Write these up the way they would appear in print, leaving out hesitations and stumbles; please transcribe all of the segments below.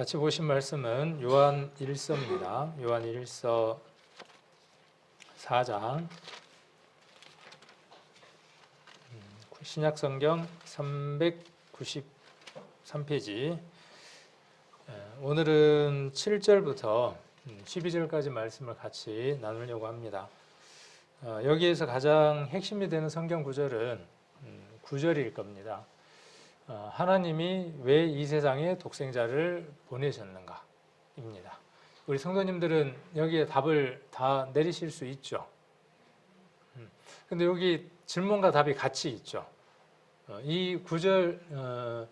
같이 보신 말씀은 요한 1서입니다. 요한 1서 4장 신약성경 393페이지. 오늘은 7절부터 12절까지 말씀을 같이 나누려고 합니다. 여기에서 가장 핵심이 되는 성경 구절은 9절일 겁니다. 하나님이 왜 이 세상에 독생자를 보내셨는가 입니다. 우리 성도님들은 여기에 답을 다 내리실 수 있죠. 근데 여기 질문과 답이 같이 있죠. 이 9절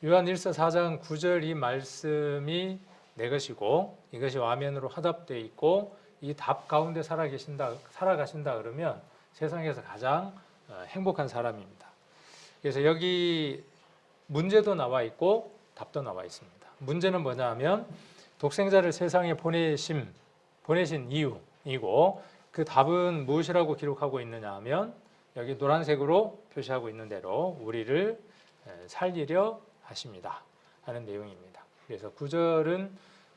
요한 1서 4장 9절 이 말씀이 내 것이고 이것이 와면으로 화답되어 있고 이 답 가운데 살아가신다 그러면 세상에서 가장 행복한 사람입니다. 그래서 여기 문제도 나와 있고 답도 나와 있습니다. 문제는 뭐냐 하면 독생자를 세상에 보내신 이유이고 그 답은 무엇이라고 기록하고 있느냐 하면 여기 노란색으로 표시하고 있는 대로 우리를 살리려 하십니다 하는 내용입니다. 그래서 9절은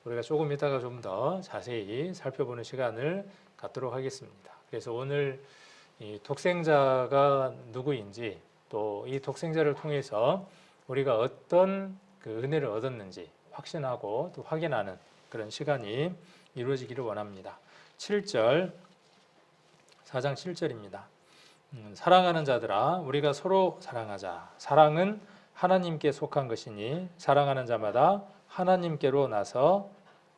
우리가 조금 이따가 좀 더 자세히 살펴보는 시간을 갖도록 하겠습니다. 그래서 오늘 이 독생자가 누구인지 또 이 독생자를 통해서 우리가 어떤 그 은혜를 얻었는지 확신하고 또 확인하는 그런 시간이 이루어지기를 원합니다. 7절 4장 7절입니다. 사랑하는 자들아 우리가 서로 사랑하자. 사랑은 하나님께 속한 것이니 사랑하는 자마다 하나님께로 나서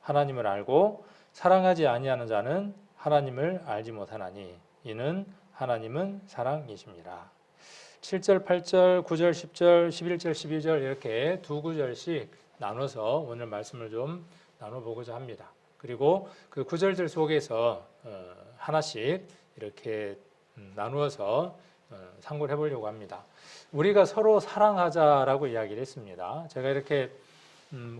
하나님을 알고 사랑하지 아니하는 자는 하나님을 알지 못하나니 이는 하나님은 사랑이십니다. 7절, 8절, 9절, 10절, 11절, 12절 이렇게 두 구절씩 나눠서 오늘 말씀을 좀 나눠보고자 합니다. 그리고 그 구절들 속에서 하나씩 이렇게 나누어서 상고를 해보려고 합니다. 우리가 서로 사랑하자라고 이야기를 했습니다. 제가 이렇게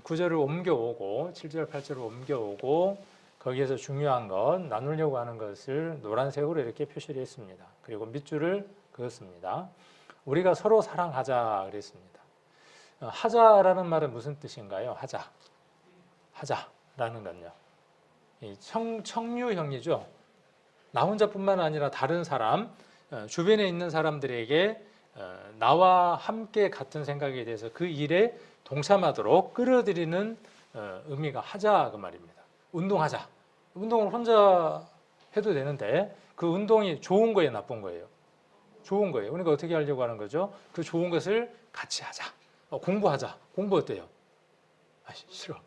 구절을 옮겨오고 7절, 8절을 옮겨오고 거기에서 중요한 건 나누려고 하는 것을 노란색으로 이렇게 표시를 했습니다. 그리고 밑줄을 그었습니다. 우리가 서로 사랑하자 그랬습니다. 하자라는 말은 무슨 뜻인가요? 하자라는 건요. 청유형이죠. 나 혼자뿐만 아니라 다른 사람, 주변에 있는 사람들에게 나와 함께 같은 생각에 대해서 그 일에 동참하도록 끌어들이는 의미가 하자 그 말입니다. 운동하자. 운동을 혼자 해도 되는데 그 운동이 좋은 거예요, 나쁜 거예요? 좋은 거예요. 그러니까 어떻게 하려고 하는 거죠? 그 좋은 것을 같이 하자. 공부하자. 공부 어때요? 싫어.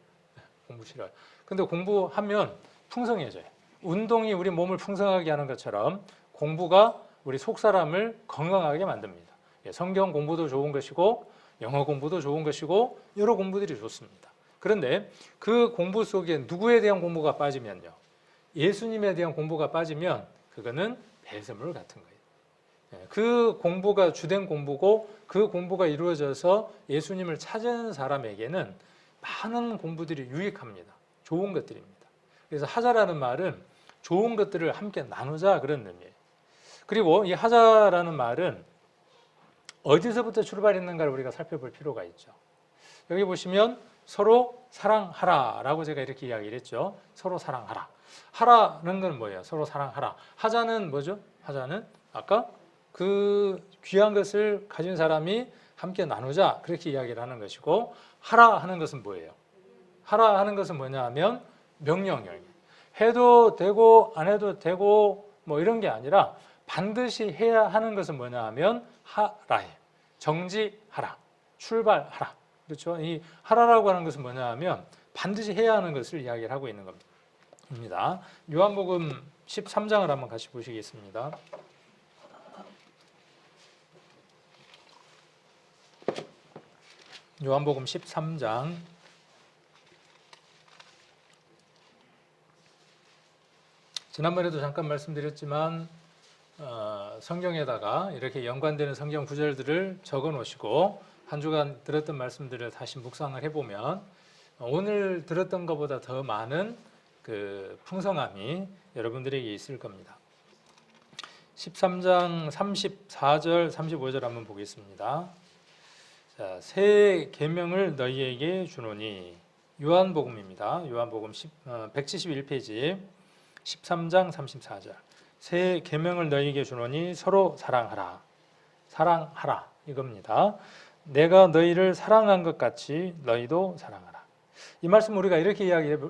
공부 싫어요. 근데 공부하면 풍성해져요. 운동이 우리 몸을 풍성하게 하는 것처럼 공부가 우리 속사람을 건강하게 만듭니다. 성경 공부도 좋은 것이고 영어 공부도 좋은 것이고 여러 공부들이 좋습니다. 그런데 그 공부 속에 누구에 대한 공부가 빠지면요. 예수님에 대한 공부가 빠지면 그거는 배설물 같은 거예요. 그 공부가 주된 공부고 그 공부가 이루어져서 예수님을 찾은 사람에게는 많은 공부들이 유익합니다. 좋은 것들입니다. 그래서 하자라는 말은 좋은 것들을 함께 나누자 그런 의미예요. 그리고 이 하자라는 말은 어디서부터 출발했는가를 우리가 살펴볼 필요가 있죠. 여기 보시면 서로 사랑하라라고 제가 이렇게 이야기를 했죠. 서로 사랑하라. 하라는 건 뭐예요? 서로 사랑하라. 하자는 뭐죠? 하자는 아까 그 귀한 것을 가진 사람이 함께 나누자 그렇게 이야기를 하는 것이고 하라 하는 것은 뭐예요? 하라 하는 것은 뭐냐 하면 명령이에요. 해도 되고 안 해도 되고 뭐 이런 게 아니라 반드시 해야 하는 것은 뭐냐 하면 하라예요. 정지하라. 출발하라. 그렇죠? 이 하라라고 하는 것은 뭐냐 하면 반드시 해야 하는 것을 이야기를 하고 있는 겁니다. 요한복음 13장을 한번 같이 보시겠습니다. 요한복음 13장 지난번에도 잠깐 말씀드렸지만 성경에다가 이렇게 연관되는 성경 구절들을 적어 놓으시고 한 주간 들었던 말씀들을 다시 묵상을 해보면 오늘 들었던 것보다 더 많은 그 풍성함이 여러분들에게 있을 겁니다. 13장 34절 35절 한번 보겠습니다. 자, 새 계명을 너희에게 주노니 요한복음입니다. 요한복음 171페이지 13장 34절. 새 계명을 너희에게 주노니 서로 사랑하라. 사랑하라 이겁니다. 내가 너희를 사랑한 것 같이 너희도 사랑하라. 이 말씀 우리가 이렇게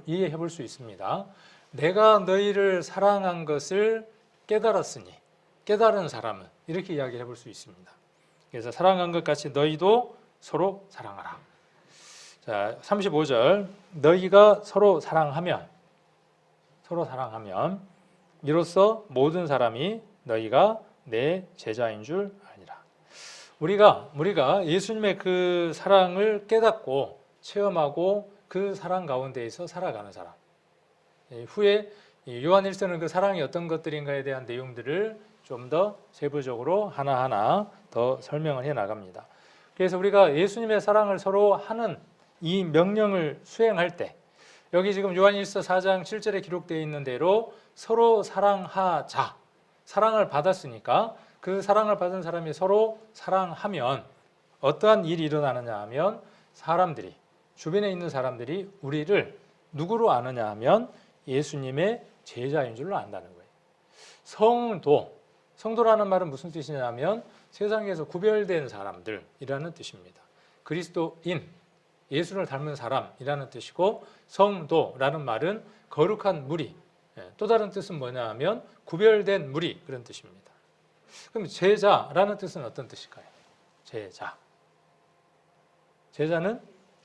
이해해 볼 수 있습니다. 내가 너희를 사랑한 것을 깨달았으니 깨달은 사람은 이렇게 이야기해 볼 수 있습니다. 그래서 사랑한 것 같이 너희도 서로 사랑하라. 자, 35절. 너희가 서로 사랑하면 이로써 모든 사람이 너희가 내 제자인 줄 아니라. 우리가 예수님의 그 사랑을 깨닫고 체험하고 그 사랑 가운데에서 살아가는 사람. 후에 요한 1서는 그 사랑이 어떤 것들인가에 대한 내용들을 좀 더 세부적으로 하나하나 더 설명을 해 나갑니다. 그래서 우리가 예수님의 사랑을 서로 하는 이 명령을 수행할 때, 여기 지금 요한 1서 4장 7절에 기록되어 있는 대로 서로 사랑하자. 사랑을 받았으니까 그 사랑을 받은 사람이 서로 사랑하면 어떠한 일이 일어나느냐 하면 사람들이, 주변에 있는 사람들이 우리를 누구로 아느냐 하면 예수님의 제자인 줄로 안다는 거예요. 성도라는 말은 무슨 뜻이냐면 세상에서 구별된 사람들이라는 뜻입니다. 그리스도인, 예수를 닮은 사람이라는 뜻이고, 성도라는 말은 거룩한 무리, 또 다른 뜻은 뭐냐 하면 구별된 무리, 그런 뜻입니다. 그럼 제자라는 뜻은 어떤 뜻일까요? 제자는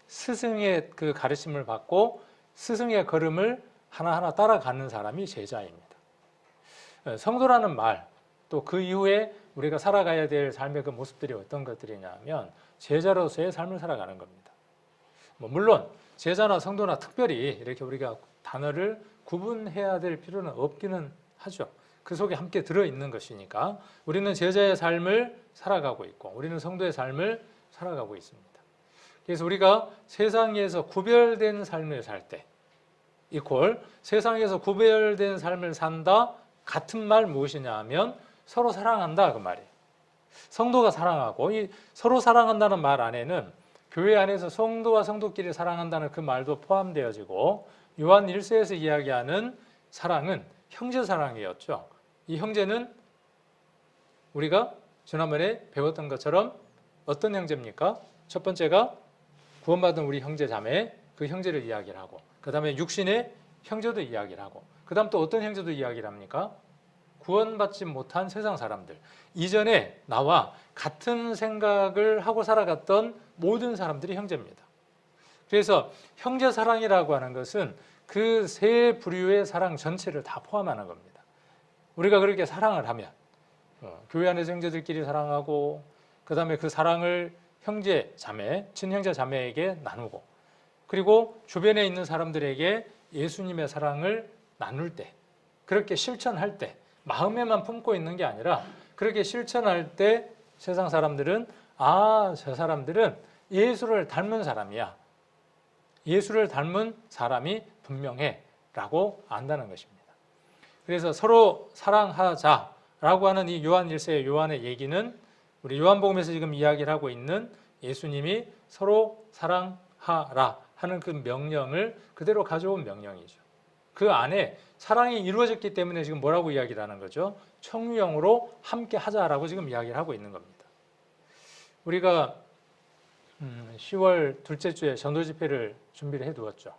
스승의 그 가르침을 받고 스승의 걸음을 하나하나 따라가는 사람이 제자입니다. 성도라는 말, 또 그 이후에 우리가 살아가야 될 삶의 그 모습들이 어떤 것들이냐 하면 제자로서의 삶을 살아가는 겁니다. 물론 제자나 성도나 특별히 이렇게 우리가 단어를 구분해야 될 필요는 없기는 하죠. 그 속에 함께 들어있는 것이니까 우리는 제자의 삶을 살아가고 있고 우리는 성도의 삶을 살아가고 있습니다. 그래서 우리가 세상에서 구별된 삶을 살 때 이퀄 세상에서 구별된 삶을 산다, 같은 말 무엇이냐 하면 서로 사랑한다, 그 말이에요. 성도가 사랑하고, 이 서로 사랑한다는 말 안에는 교회 안에서 성도와 성도끼리 사랑한다는 그 말도 포함되어지고, 요한 1서에서 이야기하는 사랑은 형제 사랑이었죠. 이 형제는 우리가 지난번에 배웠던 것처럼 어떤 형제입니까? 첫 번째가 구원받은 우리 형제 자매, 그 형제를 이야기를 하고, 그 다음에 육신의 형제도 이야기를 하고, 그 다음 또 어떤 형제도 이야기를 합니까? 구원받지 못한 세상 사람들, 이전에 나와 같은 생각을 하고 살아갔던 모든 사람들이 형제입니다. 그래서 형제 사랑이라고 하는 것은 그 세 부류의 사랑 전체를 다 포함하는 겁니다. 우리가 그렇게 사랑을 하면 교회 안에서 형제들끼리 사랑하고, 그 다음에 그 사랑을 형제 자매, 친형제 자매에게 나누고, 그리고 주변에 있는 사람들에게 예수님의 사랑을 나눌 때, 그렇게 실천할 때, 마음에만 품고 있는 게 아니라 그렇게 실천할 때 세상 사람들은 저 사람들은 예수를 닮은 사람이야, 예수를 닮은 사람이 분명해 라고 안다는 것입니다. 그래서 서로 사랑하자라고 하는 이 요한 1서의 요한의 얘기는 우리 요한복음에서 지금 이야기를 하고 있는 예수님이 서로 사랑하라 하는 그 명령을 그대로 가져온 명령이죠. 그 안에 사랑이 이루어졌기 때문에 지금 뭐라고 이야기를 하는 거죠? 청유형으로 함께 하자라고 지금 이야기를 하고 있는 겁니다. 우리가 10월 둘째 주에 전도 집회를 준비를 해두었죠.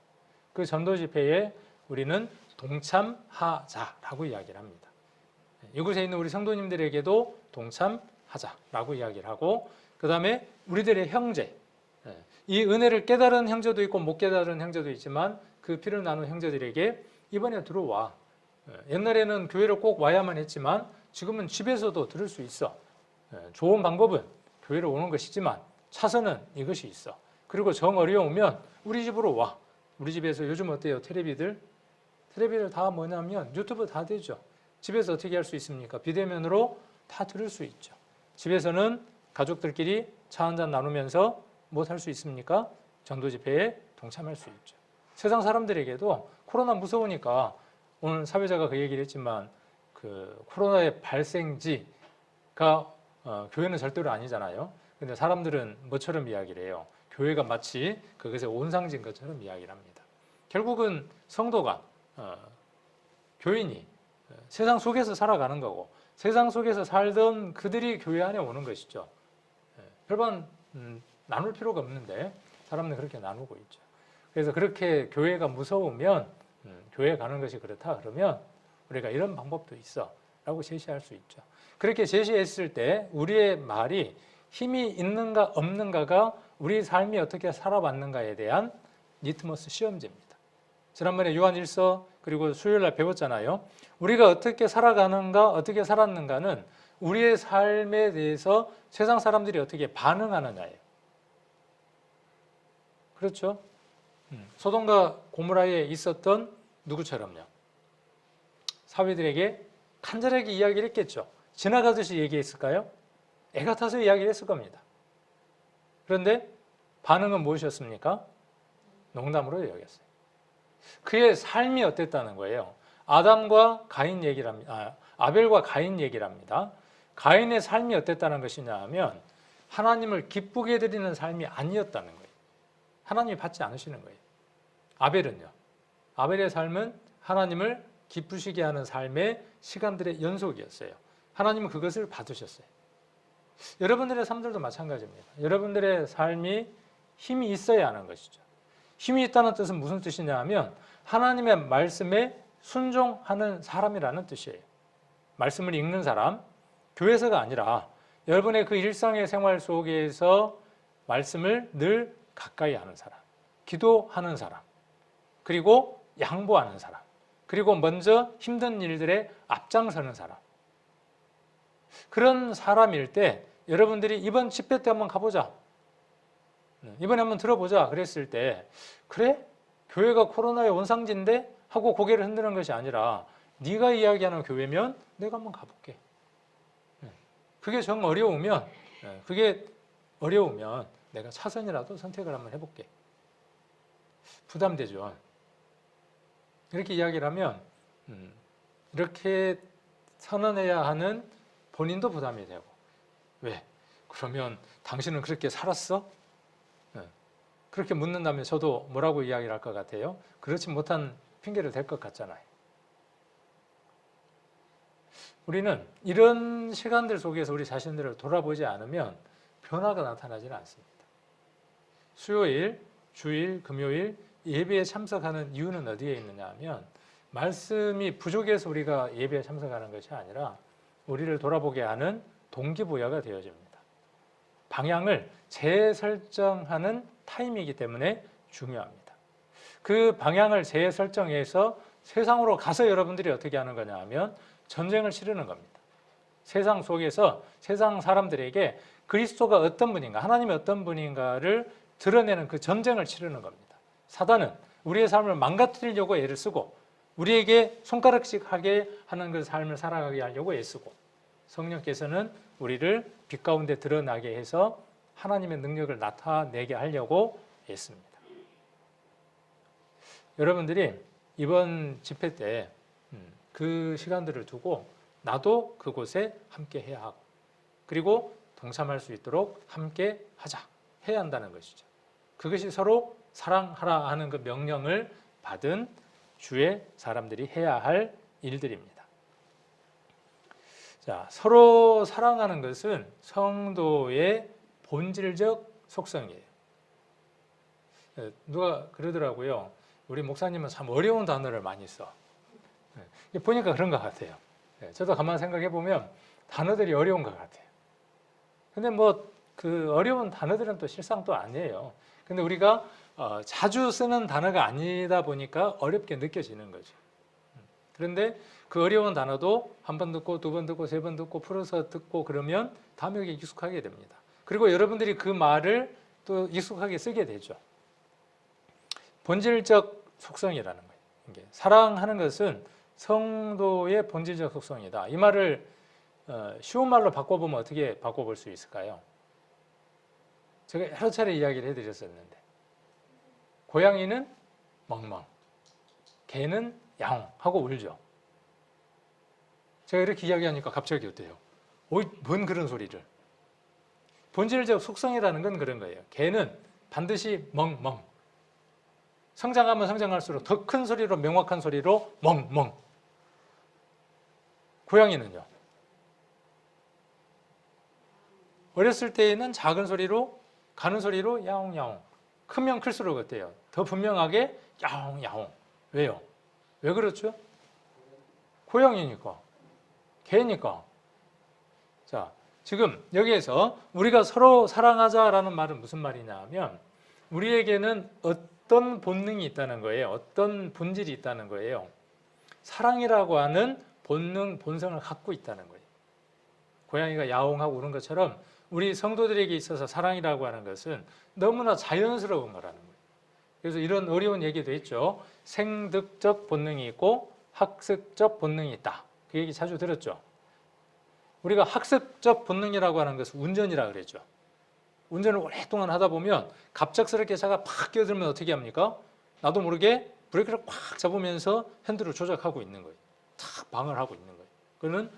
그 전도 집회에 우리는 동참하자라고 이야기를 합니다. 이곳에 있는 우리 성도님들에게도 동참하자라고 이야기를 하고, 그 다음에 우리들의 형제, 이 은혜를 깨달은 형제도 있고 못 깨달은 형제도 있지만 그 피를 나눈 형제들에게 이번에 들어와. 옛날에는 교회를 꼭 와야만 했지만 지금은 집에서도 들을 수 있어. 좋은 방법은 교회로 오는 것이지만 차선은 이것이 있어. 그리고 정 어려우면 우리 집으로 와. 우리 집에서 요즘 어때요? 텔레비들 다 뭐냐면 유튜브 다 되죠. 집에서 어떻게 할 수 있습니까? 비대면으로 다 들을 수 있죠. 집에서는 가족들끼리 차 한잔 나누면서 뭐 할 수 있습니까? 전도 집회에 동참할 수 있죠. 세상 사람들에게도 코로나 무서우니까, 오늘 사회자가 그 얘기를 했지만 그 코로나의 발생지가 교회는 절대로 아니잖아요. 근데 사람들은 뭐처럼 이야기를 해요? 교회가 마치 그것의 온상진 것처럼 이야기를 합니다. 결국은 성도가 교인이 세상 속에서 살아가는 거고 세상 속에서 살던 그들이 교회 안에 오는 것이죠. 별반 나눌 필요가 없는데 사람들은 그렇게 나누고 있죠. 그래서 그렇게 교회가 무서우면 교회 가는 것이 그렇다 그러면 우리가 이런 방법도 있어 라고 제시할 수 있죠. 그렇게 제시했을 때 우리의 말이 힘이 있는가 없는가가 우리 삶이 어떻게 살아왔는가에 대한 리트머스 시험지입니다. 지난번에 요한 1서 그리고 수요일날 배웠잖아요. 우리가 어떻게 살아가는가 어떻게 살았는가는 우리의 삶에 대해서 세상 사람들이 어떻게 반응하느냐예요. 그렇죠? 소돔과 고모라에 있었던 누구처럼요? 사회들에게 간절하게 이야기를 했겠죠. 지나가듯이 얘기했을까요? 애 같아서 이야기를 했을 겁니다. 그런데 반응은 무엇이었습니까? 농담으로 이야기했어요. 그의 삶이 어땠다는 거예요. 아담과 가인 얘기를 합니다. 아벨과 가인 얘기를 합니다. 가인의 삶이 어땠다는 것이냐 하면 하나님을 기쁘게 드리는 삶이 아니었다는 거예요. 하나님이 받지 않으시는 거예요. 아벨은요. 아벨의 삶은 하나님을 기쁘시게 하는 삶의 시간들의 연속이었어요. 하나님은 그것을 받으셨어요. 여러분들의 삶들도 마찬가지입니다. 여러분들의 삶이 힘이 있어야 하는 것이죠. 힘이 있다는 뜻은 무슨 뜻이냐 하면 하나님의 말씀에 순종하는 사람이라는 뜻이에요. 말씀을 읽는 사람, 교회에서가 아니라 여러분의 그 일상의 생활 속에서 말씀을 늘 가까이 하는 사람, 기도하는 사람, 그리고 양보하는 사람, 그리고 먼저 힘든 일들에 앞장서는 사람. 그런 사람일 때 여러분들이 이번 집회 때 한번 가보자, 이번에 한번 들어보자 그랬을 때 그래? 교회가 코로나의 온상지인데? 하고 고개를 흔드는 것이 아니라 네가 이야기하는 교회면 내가 한번 가볼게. 그게 정 어려우면 내가 차선이라도 선택을 한번 해볼게. 부담되죠. 이렇게 이야기를 하면 이렇게 선언해야 하는 본인도 부담이 되고 왜? 그러면 당신은 그렇게 살았어? 그렇게 묻는다면 저도 뭐라고 이야기를 할 것 같아요? 그렇지 못한 핑계를 댈 것 같잖아요. 우리는 이런 시간들 속에서 우리 자신들을 돌아보지 않으면 변화가 나타나지는 않습니다. 수요일, 주일, 금요일 예배에 참석하는 이유는 어디에 있느냐 하면 말씀이 부족해서 우리가 예배에 참석하는 것이 아니라 우리를 돌아보게 하는 동기부여가 되어집니다. 방향을 재설정하는 타임이기 때문에 중요합니다. 그 방향을 재설정해서 세상으로 가서 여러분들이 어떻게 하는 거냐 하면 전쟁을 치르는 겁니다. 세상 속에서 세상 사람들에게 그리스도가 어떤 분인가, 하나님이 어떤 분인가를 드러내는 그 전쟁을 치르는 겁니다. 사단은 우리의 삶을 망가뜨리려고 애를 쓰고 우리에게 손가락씩 하게 하는 그 삶을 살아가게 하려고 애쓰고 성령께서는 우리를 빛 가운데 드러나게 해서 하나님의 능력을 나타내게 하려고 애씁니다. 여러분들이 이번 집회 때 그 시간들을 두고 나도 그곳에 함께 해야 하고 그리고 동참할 수 있도록 함께 하자 해야 한다는 것이죠. 그것이 서로 사랑하라 하는 그 명령을 받은 주의 사람들이 해야 할 일들입니다. 자, 서로 사랑하는 것은 성도의 본질적 속성이에요. 누가 그러더라고요. 우리 목사님은 참 어려운 단어를 많이 써. 보니까 그런 것 같아요. 저도 가만 생각해 보면 단어들이 어려운 것 같아요. 근데 그 어려운 단어들은 또 실상 또 아니에요. 근데 우리가 자주 쓰는 단어가 아니다 보니까 어렵게 느껴지는 거죠. 그런데 그 어려운 단어도 한 번 듣고 두 번 듣고 세 번 듣고 풀어서 듣고 그러면 다음에 익숙하게 됩니다. 그리고 여러분들이 그 말을 또 익숙하게 쓰게 되죠. 본질적 속성이라는 거예요. 이게 사랑하는 것은 성도의 본질적 속성이다. 이 말을 쉬운 말로 바꿔보면 어떻게 바꿔볼 수 있을까요? 제가 여러 차례 이야기를 해드렸었는데 고양이는 멍멍, 개는 야옹 하고 울죠. 제가 이렇게 이야기하니까 갑자기 어때요? 뭔 그런 소리를. 본질적 속성이라는 건 그런 거예요. 개는 반드시 멍멍. 성장하면 성장할수록 더 큰 소리로 명확한 소리로 멍멍. 고양이는요? 어렸을 때에는 작은 소리로 가는 소리로 야옹야옹. 크면 클수록 어때요? 더 분명하게 야옹야옹. 왜요? 왜 그렇죠? 고양이니까. 개니까. 자, 지금 여기에서 우리가 서로 사랑하자라는 말은 무슨 말이냐 하면 우리에게는 어떤 본능이 있다는 거예요. 어떤 본질이 있다는 거예요. 사랑이라고 하는 본능, 본성을 갖고 있다는 거예요. 고양이가 야옹하고 우는 것처럼 우리 성도들에게 있어서 사랑이라고 하는 것은 너무나 자연스러운 거라는 거예요. 그래서 이런 어려운 얘기도 있죠. 생득적 본능이 있고 학습적 본능이 있다. 그 얘기 자주 들었죠. 우리가 학습적 본능이라고 하는 것은 운전이라 그랬죠. 운전을 오랫동안 하다 보면 갑작스럽게 차가 팍 끼어들면 어떻게 합니까? 나도 모르게 브레이크를 꽉 잡으면서 핸들을 조작하고 있는 거예요. 탁 방을 하고 있는 거예요. 그거는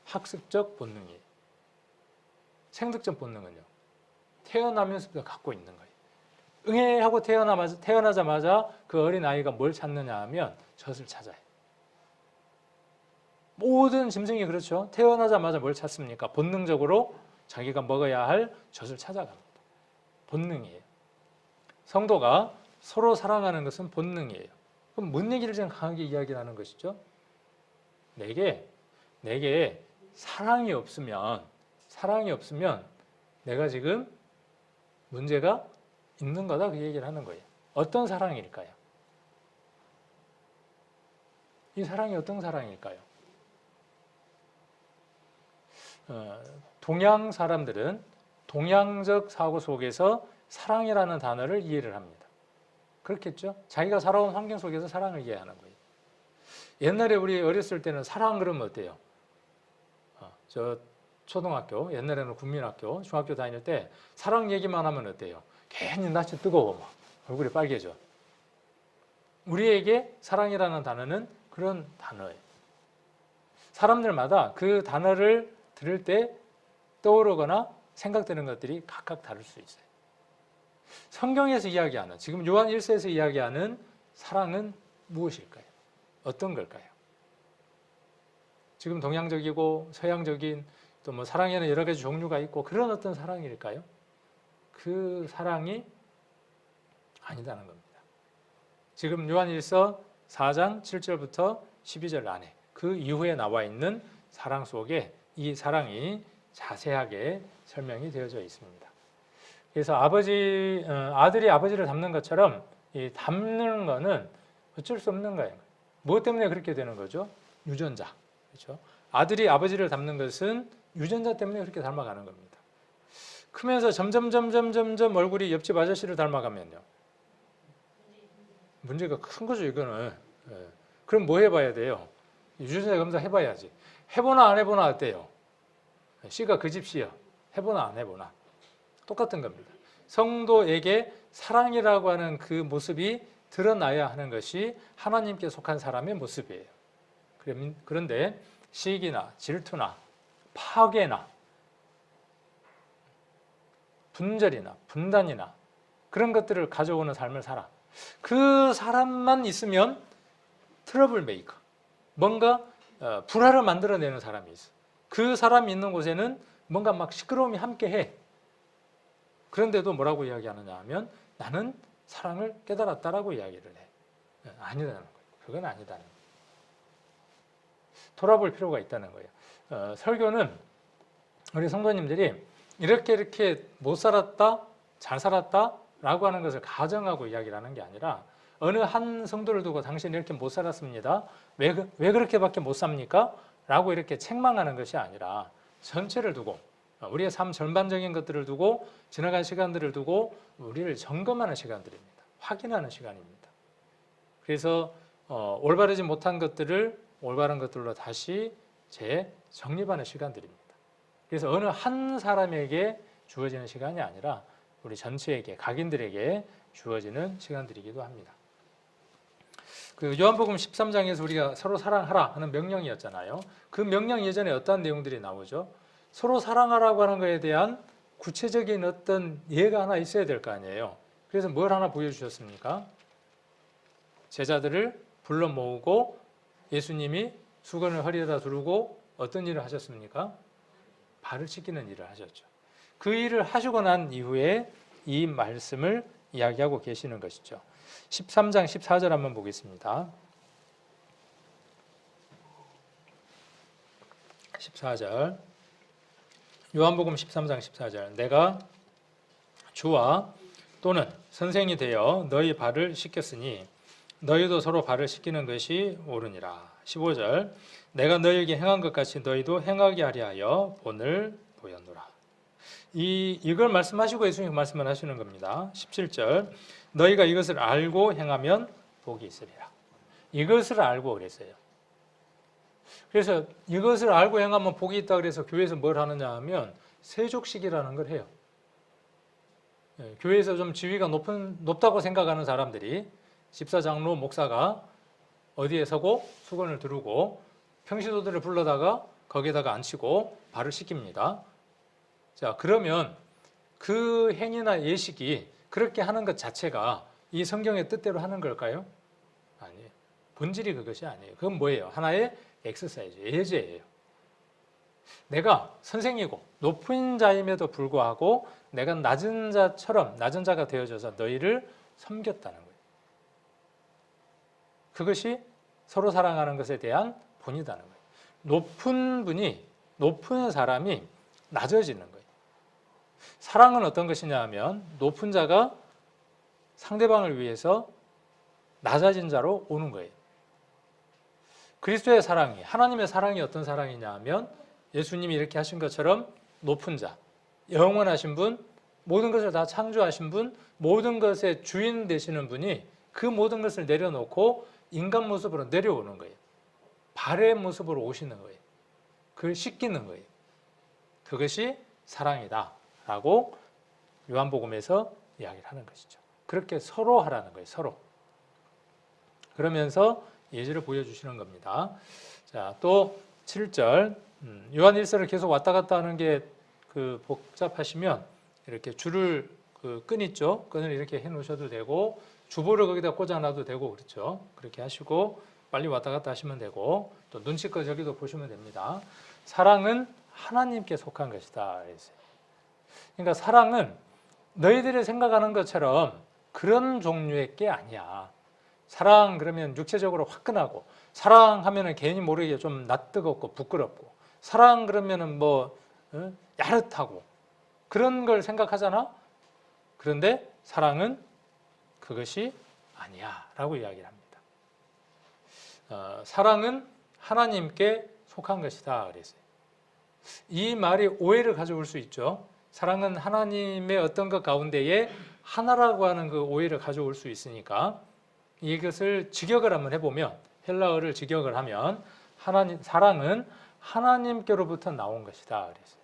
학습적 본능이에요. 생득적 본능은요. 태어나면서부터 갖고 있는 거예요. 응애 하고 태어나자마자 그 어린 아이가 뭘 찾느냐 하면 젖을 찾아요. 모든 짐승이 그렇죠. 태어나자마자 뭘 찾습니까? 본능적으로 자기가 먹어야 할 젖을 찾아갑니다. 본능이에요. 성도가 서로 사랑하는 것은 본능이에요. 그럼 뭔 얘기를 지금 강하게 이야기하는 것이죠? 내게 사랑이 없으면 내가 지금 문제가 있는 거다 그 얘기를 하는 거예요. 어떤 사랑일까요? 이 사랑이 어떤 사랑일까요? 동양 사람들은 동양적 사고 속에서 사랑이라는 단어를 이해를 합니다. 그렇겠죠? 자기가 살아온 환경 속에서 사랑을 이해하는 거예요. 옛날에 우리 어렸을 때는 사랑 그러면 어때요? 저 초등학교, 옛날에는 국민학교, 중학교 다닐 때 사랑 얘기만 하면 어때요? 괜히 낯이 뜨거워 막 얼굴이 빨개져. 우리에게 사랑이라는 단어는 그런 단어예요. 사람들마다 그 단어를 들을 때 떠오르거나 생각되는 것들이 각각 다를 수 있어요. 성경에서 이야기하는, 지금 요한 1서에서 이야기하는 사랑은 무엇일까요? 어떤 걸까요? 지금 동양적이고 서양적인 또 뭐 사랑에는 여러 가지 종류가 있고 그런 어떤 사랑일까요? 그 사랑이 아니다는 겁니다. 지금 요한 1서 4장 7절부터 12절 안에 그 이후에 나와 있는 사랑 속에 이 사랑이 자세하게 설명이 되어져 있습니다. 그래서 아들이 아버지를 닮는 것처럼 이 닮는 거는 어쩔 수 없는 거예요. 무엇 때문에 그렇게 되는 거죠? 유전자. 그렇죠? 아들이 아버지를 닮는 것은 유전자 때문에 그렇게 닮아가는 겁니다. 크면서 점점 얼굴이 옆집 아저씨를 닮아가면요. 문제가 큰 거죠, 이거는. 그럼 뭐 해봐야 돼요? 유전자 검사 해봐야지. 해보나 안 해보나 어때요? 씨가 그 집 씨야. 해보나 안 해보나. 똑같은 겁니다. 성도에게 사랑이라고 하는 그 모습이 드러나야 하는 것이 하나님께 속한 사람의 모습이에요. 그런데 시기나 질투나 파괴나 분절이나 분단이나 그런 것들을 가져오는 삶을 살아. 그 사람만 있으면 트러블 메이커. 뭔가 불화를 만들어내는 사람이 있어. 그 사람이 있는 곳에는 뭔가 막 시끄러움이 함께해. 그런데도 뭐라고 이야기하느냐 하면 나는 사랑을 깨달았다라고 이야기를 해. 아니다는 거예요. 그건 아니다는 거예요. 돌아볼 필요가 있다는 거예요. 설교는 우리 성도님들이 이렇게 못 살았다, 잘 살았다라고 하는 것을 가정하고 이야기를 하는 게 아니라 어느 한 성도를 두고 당신이 이렇게 못 살았습니다. 왜 그렇게밖에 못 삽니까? 라고 이렇게 책망하는 것이 아니라 전체를 두고 우리의 삶 전반적인 것들을 두고 지나간 시간들을 두고 우리를 점검하는 시간들입니다. 확인하는 시간입니다. 그래서 올바르지 못한 것들을 올바른 것들로 다시 재정립하는 시간들입니다. 그래서 어느 한 사람에게 주어지는 시간이 아니라 우리 전체에게, 각인들에게 주어지는 시간들이기도 합니다. 그 요한복음 13장에서 우리가 서로 사랑하라 하는 명령이었잖아요. 그 명령 예전에 어떤 내용들이 나오죠? 서로 사랑하라고 하는 것에 대한 구체적인 어떤 예가 하나 있어야 될 거 아니에요. 그래서 뭘 하나 보여주셨습니까? 제자들을 불러 모으고 예수님이 수건을 허리에다 두르고 어떤 일을 하셨습니까? 발을 씻기는 일을 하셨죠. 그 일을 하시고 난 이후에 이 말씀을 이야기하고 계시는 것이죠. 13장 14절 한번 보겠습니다. 14절 요한복음 13장 14절 내가 주와 또는 선생이 되어 너희 발을 씻겼으니 너희도 서로 발을 씻기는 것이 옳으니라. 15절 내가 너희에게 행한 것 같이 너희도 행하게 하려 하여 본을 보였노라. 이걸 말씀하시고 예수님 말씀을 하시는 겁니다. 17절 너희가 이것을 알고 행하면 복이 있으리라. 이것을 알고 그랬어요. 그래서 이것을 알고 행하면 복이 있다 그래서 교회에서 뭘 하느냐 하면 세족식이라는 걸 해요. 교회에서 좀 지위가 높다고 생각하는 사람들이 집사, 장로, 목사가 어디에 서고 수건을 두르고 평신도들을 불러다가 거기에다가 앉히고 발을 씻깁니다. 자, 그러면 그 행위나 예식이 그렇게 하는 것 자체가 이 성경의 뜻대로 하는 걸까요? 아니에요. 본질이 그것이 아니에요. 그건 뭐예요? 하나의 엑서사이즈, 예제예요. 내가 선생이고 높은 자임에도 불구하고 내가 낮은 자가 되어져서 너희를 섬겼다는 거예요. 그것이 서로 사랑하는 것에 대한 본이다는 거예요. 높은 사람이 낮아지는 거예요. 사랑은 어떤 것이냐 하면 높은 자가 상대방을 위해서 낮아진 자로 오는 거예요. 그리스도의 사랑이, 하나님의 사랑이 어떤 사랑이냐 하면 예수님이 이렇게 하신 것처럼 높은 자, 영원하신 분, 모든 것을 다 창조하신 분, 모든 것의 주인 되시는 분이 그 모든 것을 내려놓고 인간 모습으로 내려오는 거예요. 발의 모습으로 오시는 거예요. 그걸 씻기는 거예요. 그것이 사랑이다 라고 요한복음에서 이야기를 하는 것이죠. 그렇게 서로 하라는 거예요. 서로. 그러면서 예제를 보여주시는 겁니다. 자, 또 7절 요한 1서를 계속 왔다 갔다 하는 게 그 복잡하시면 이렇게 줄을 끈 있죠. 끈을 이렇게 해 놓으셔도 되고 주보를 거기다 꽂아 놔도 되고 그렇죠. 그렇게 하시고 빨리 왔다 갔다 하시면 되고 또 눈치껏 저기도 보시면 됩니다. 사랑은 하나님께 속한 것이다. 그러니까 사랑은 너희들이 생각하는 것처럼 그런 종류의 게 아니야. 사랑 그러면 육체적으로 화끈하고 사랑하면은 괜히 모르게 좀 낯뜨겁고 부끄럽고 사랑 그러면은 뭐 야릇하고 그런 걸 생각하잖아. 그런데 사랑은 그것이 아니야 라고 이야기를 합니다. 사랑은 하나님께 속한 것이다 그랬어요. 이 말이 오해를 가져올 수 있죠. 사랑은 하나님의 어떤 것 가운데에 하나라고 하는 그 오해를 가져올 수 있으니까 이것을 직역을 한번 해보면 헬라어를 직역을 하면 사랑은 하나님께로부터 나온 것이다 그랬어요.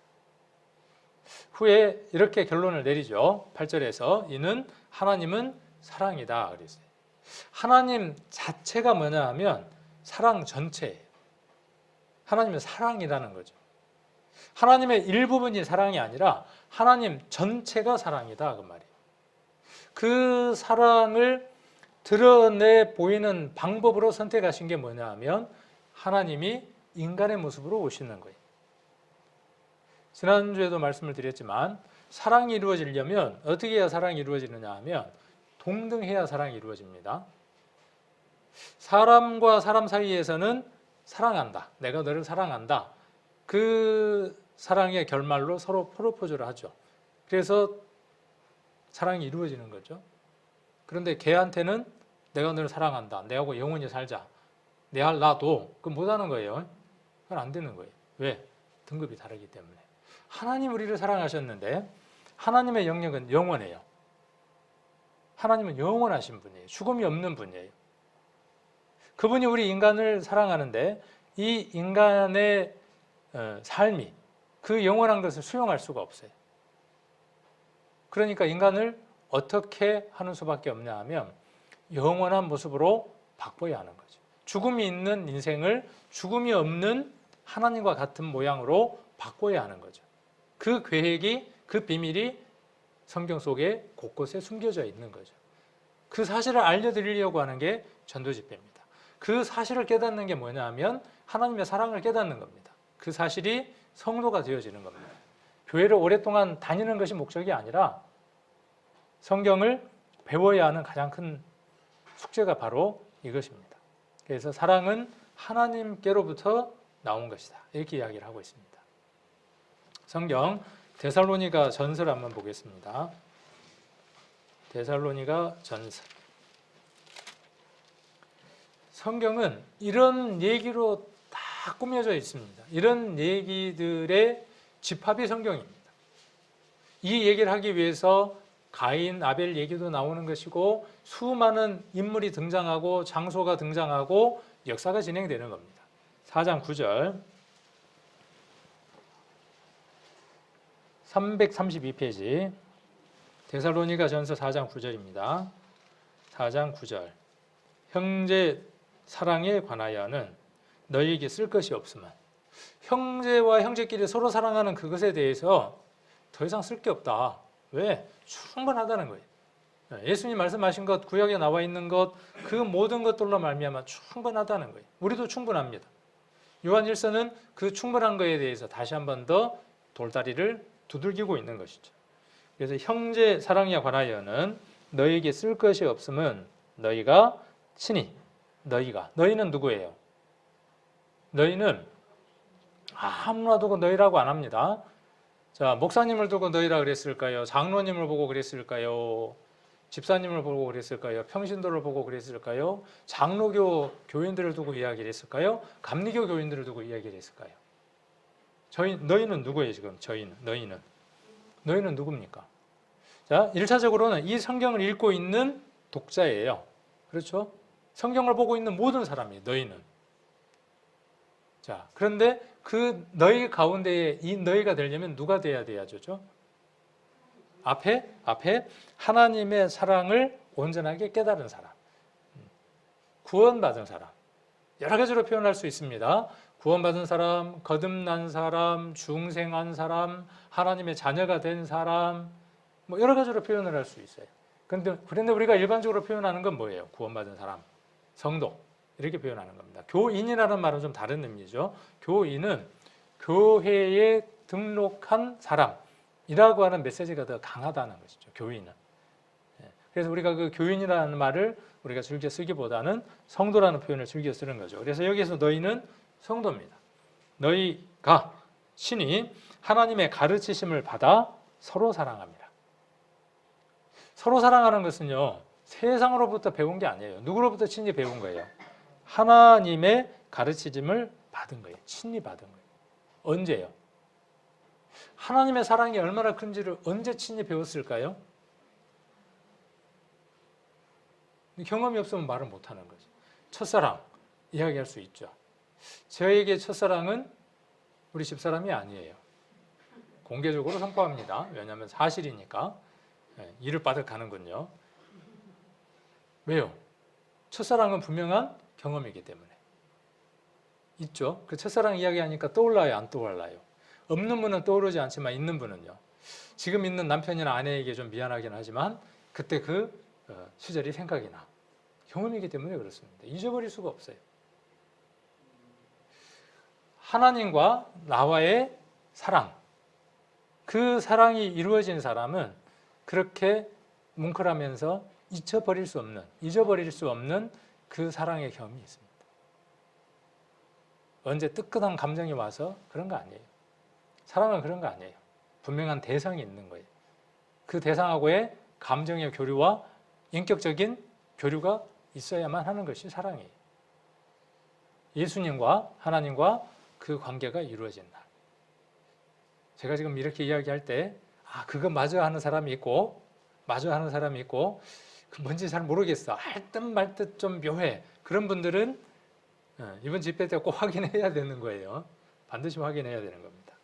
후에 이렇게 결론을 내리죠. 8절에서 이는 하나님은 사랑이다 그랬어요. 하나님 자체가 뭐냐 하면 사랑 전체예요. 하나님은 사랑이라는 거죠. 하나님의 일부분이 사랑이 아니라 하나님 전체가 사랑이다 그 말이에요. 그 사랑을 드러내 보이는 방법으로 선택하신 게 뭐냐 하면 하나님이 인간의 모습으로 오시는 거예요. 지난주에도 말씀을 드렸지만 사랑이 이루어지려면 어떻게 해야 사랑이 이루어지느냐 하면 동등해야 사랑이 이루어집니다. 사람과 사람 사이에서는 사랑한다. 내가 너를 사랑한다. 그 사랑의 결말로 서로 프로포즈를 하죠. 그래서 사랑이 이루어지는 거죠. 그런데 걔한테는 내가 너를 사랑한다. 내하고 영원히 살자. 나도 그건 못하는 거예요. 그건 안 되는 거예요. 왜? 등급이 다르기 때문에. 하나님 우리를 사랑하셨는데 하나님의 영역은 영원해요. 하나님은 영원하신 분이에요. 죽음이 없는 분이에요. 그분이 우리 인간을 사랑하는데 이 인간의 삶이 그 영원한 것을 수용할 수가 없어요. 그러니까 인간을 어떻게 하는 수밖에 없냐 하면 영원한 모습으로 바꿔야 하는 거죠. 죽음이 있는 인생을 죽음이 없는 하나님과 같은 모양으로 바꿔야 하는 거죠. 그 계획이, 그 비밀이 성경 속에 곳곳에 숨겨져 있는 거죠. 그 사실을 알려드리려고 하는 게 전도 집회입니다. 그 사실을 깨닫는 게 뭐냐 하면 하나님의 사랑을 깨닫는 겁니다. 그 사실이 성도가 되어지는 겁니다. 교회를 오랫동안 다니는 것이 목적이 아니라 성경을 배워야 하는 가장 큰 숙제가 바로 이것입니다. 그래서 사랑은 하나님께로부터 나온 것이다. 이렇게 이야기를 하고 있습니다. 성경 데살로니가 전서를 한번 보겠습니다. 데살로니가 전서. 성경은 이런 얘기로 다 꾸며져 있습니다. 이런 얘기들의 집합이 성경입니다. 이 얘기를 하기 위해서 가인, 아벨 얘기도 나오는 것이고 수많은 인물이 등장하고 장소가 등장하고 역사가 진행되는 겁니다. 4장 9절 332페이지 데살로니가 전서 4장 9절입니다. 4장 9절 형제 사랑에 관하여는 너희에게 쓸 것이 없으면 형제와 형제끼리 서로 사랑하는 그것에 대해서 더 이상 쓸 게 없다. 왜? 충분하다는 거예요. 예수님 말씀하신 것, 구약에 나와 있는 것, 그 모든 것들로 말미암아 충분하다는 거예요. 우리도 충분합니다. 요한 1서는 그 충분한 거에 대해서 다시 한 번 더 돌다리를 두들기고 있는 것이죠. 그래서 형제 사랑에 관하여는 너희에게 쓸 것이 없으면 너희가 친히 너희는 누구예요? 너희는 아무나 두고 너희라고 안 합니다. 자, 목사님을 두고 너희라 그랬을까요? 장로님을 보고 그랬을까요? 집사님을 보고 그랬을까요? 평신도를 보고 그랬을까요? 장로교 교인들을 두고 이야기를 했을까요? 감리교 교인들을 두고 이야기를 했을까요? 너희는 누구예요 지금? 너희는 누굽니까? 자, 1차적으로는 이 성경을 읽고 있는 독자예요. 그렇죠? 성경을 보고 있는 모든 사람이에요. 너희는. 자, 그런데 그 너희 가운데에 이 너희가 되려면 누가 돼야 돼야죠? 앞에 하나님의 사랑을 온전하게 깨달은 사람, 구원받은 사람, 여러 가지로 표현할 수 있습니다. 구원받은 사람, 거듭난 사람, 중생한 사람, 하나님의 자녀가 된 사람, 뭐 여러 가지로 표현을 할 수 있어요. 그런데 우리가 일반적으로 표현하는 건 뭐예요? 구원받은 사람, 성도 이렇게 표현하는 겁니다. 교인이라는 말은 좀 다른 의미죠. 교인은 교회에 등록한 사람이라고 하는 메시지가 더 강하다는 것이죠. 교인은. 그래서 우리가 그 교인이라는 말을 우리가 즐겨 쓰기보다는 성도라는 표현을 즐겨 쓰는 거죠. 그래서 여기서 너희는 성도입니다. 너희가 친히 하나님의 가르치심을 받아 서로 사랑합니다. 서로 사랑하는 것은요, 세상으로부터 배운 게 아니에요. 누구로부터 친히 배운 거예요? 하나님의 가르치심을 받은 거예요. 친히 받은 거예요. 언제요? 하나님의 사랑이 얼마나 큰지를 언제 친히 배웠을까요? 경험이 없으면 말을 못하는 거죠. 첫사랑 이야기할 수 있죠. 저에게 첫사랑은 우리 집사람이 아니에요. 공개적으로 선포합니다. 왜냐하면 사실이니까. 이를 빠득하는군요. 왜요? 첫사랑은 분명한 경험이기 때문에. 있죠. 그 첫사랑 이야기하니까 떠올라요, 안 떠올라요? 없는 분은 떠오르지 않지만 있는 분은요. 지금 있는 남편이나 아내에게 좀 미안하긴 하지만 그때 그 시절이 생각이 나. 경험이기 때문에 그렇습니다. 잊어버릴 수가 없어요. 하나님과 나와의 사랑, 그 사랑이 이루어진 사람은 그렇게 뭉클하면서 잊어버릴 수 없는 그 사랑의 경험이 있습니다. 언제 뜨끈한 감정이 와서 그런 거 아니에요. 사랑은 그런 거 아니에요. 분명한 대상이 있는 거예요. 그 대상하고의 감정의 교류와 인격적인 교류가 있어야만 하는 것이 사랑이에요. 예수님과 하나님과 그 관계가 이루어진다. 제가 지금 이렇게 이야기할 때 그거 마저 하는 사람이 있고 그 뭔지 잘 모르겠어. 할 듯 말 듯 좀 묘해. 그런 분들은 이번 집회 때 꼭 확인해야 되는 거예요. 반드시 확인해야 되는 겁니다.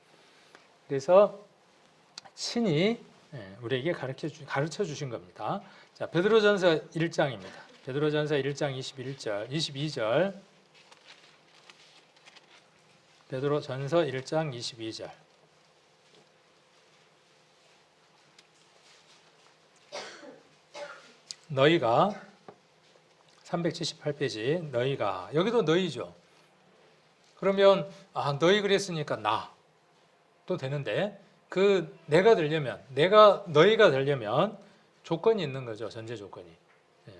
그래서 친히 우리에게 가르쳐 주신 겁니다. 자, 베드로전서 1장입니다. 베드로전서 1장 22절. 베드로전서 1장 22절. 너희가 378페이지 너희가 여기도 너희죠. 그러면 너희 그랬으니까 나도 되는데 그 내가 되려면 너희가 되려면 조건이 있는 거죠. 전제 조건이.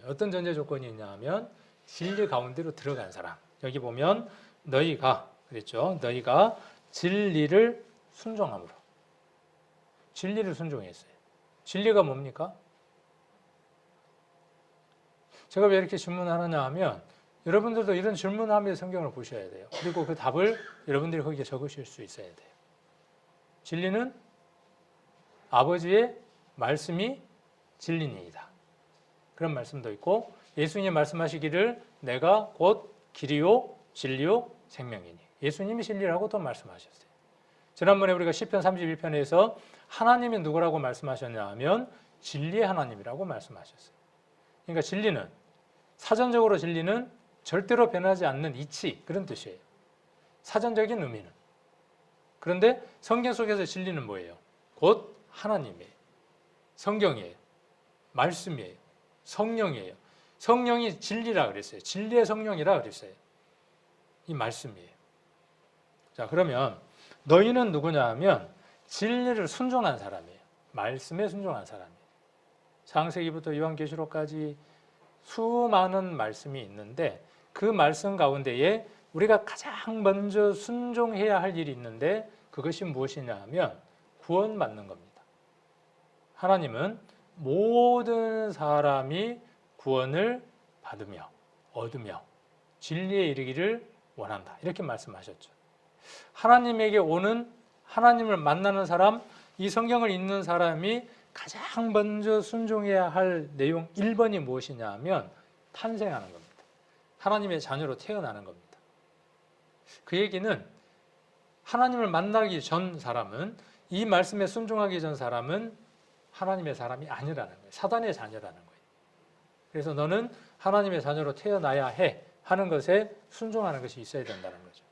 어떤 전제 조건이 있냐 하면 진리 가운데로 들어간 사람. 여기 보면 너희가 그랬죠. 너희가 진리를 순종함으로. 진리를 순종했어요. 진리가 뭡니까? 제가 왜 이렇게 질문하느냐 하면 여러분들도 이런 질문하며 성경을 보셔야 돼요. 그리고 그 답을 여러분들이 거기에 적으실 수 있어야 돼요. 진리는 아버지의 말씀이 진리니이다. 그런 말씀도 있고 예수님이 말씀하시기를 내가 곧 길이요 진리요 생명이니. 예수님이 진리라고 또 말씀하셨어요. 지난번에 우리가 시편 31편에서 하나님이 누구라고 말씀하셨냐 하면 진리의 하나님이라고 말씀하셨어요. 그러니까 진리는 사전적으로 진리는 절대로 변하지 않는 이치 그런 뜻이에요. 사전적인 의미는. 그런데 성경 속에서 진리는 뭐예요? 곧 하나님이에요. 성경이에요. 말씀이에요. 성령이에요. 성령이 진리라 그랬어요. 진리의 성령이라 그랬어요. 이 말씀이에요. 자, 그러면 너희는 누구냐 하면 진리를 순종한 사람이에요. 말씀에 순종한 사람이에요. 창세기부터 요한계시록까지 수많은 말씀이 있는데 그 말씀 가운데에 우리가 가장 먼저 순종해야 할 일이 있는데 그것이 무엇이냐 하면 구원받는 겁니다. 하나님은 모든 사람이 구원을 받으며 얻으며 진리에 이르기를 원한다. 이렇게 말씀하셨죠. 하나님에게 오는 하나님을 만나는 사람, 이 성경을 읽는 사람이 가장 먼저 순종해야 할 내용 1번이 무엇이냐 하면 탄생하는 겁니다. 하나님의 자녀로 태어나는 겁니다. 그 얘기는 하나님을 만나기 전 사람은 이 말씀에 순종하기 전 사람은 하나님의 사람이 아니라는 거예요. 사단의 자녀라는 거예요. 그래서 너는 하나님의 자녀로 태어나야 해 하는 것에 순종하는 것이 있어야 된다는 거죠.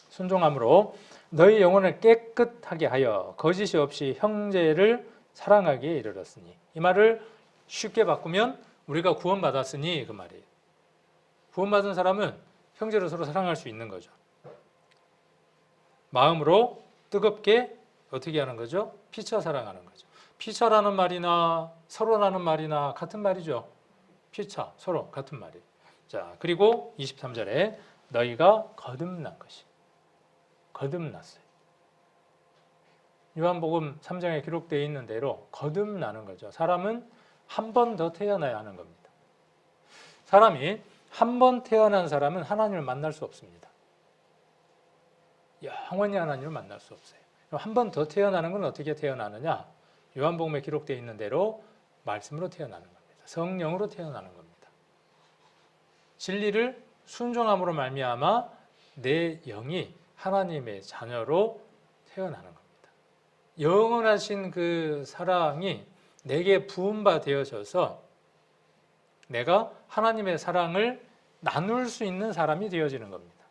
순종함으로 너희 영혼을 깨끗하게 하여 거짓이 없이 형제를 사랑하기에 이르렀으니. 이 말을 쉽게 바꾸면 우리가 구원받았으니 그 말이에요. 구원받은 사람은 형제로 서로 사랑할 수 있는 거죠. 마음으로 뜨겁게 어떻게 하는 거죠? 피차 사랑하는 거죠. 피차라는 말이나 서로라는 말이나 같은 말이죠. 피차, 서로 같은 말이에요. 자, 그리고 23절에 너희가 거듭난 것이. 거듭났어요. 요한복음 3장에 기록되어 있는 대로 거듭나는 거죠. 사람은 한 번 더 태어나야 하는 겁니다. 사람이 한 번 태어난 사람은 하나님을 만날 수 없습니다. 영원히 하나님을 만날 수 없어요. 한 번 더 태어나는 건 어떻게 태어나느냐? 요한복음에 기록되어 있는 대로 말씀으로 태어나는 겁니다. 성령으로 태어나는 겁니다. 진리를 순종함으로 말미암아 내 영이 하나님의 자녀로 태어나는 겁니다. 영원하신 그 사랑이 내게 부음바 되어져서 내가 하나님의 사랑을 나눌 수 있는 사람이 되어지는 겁니다.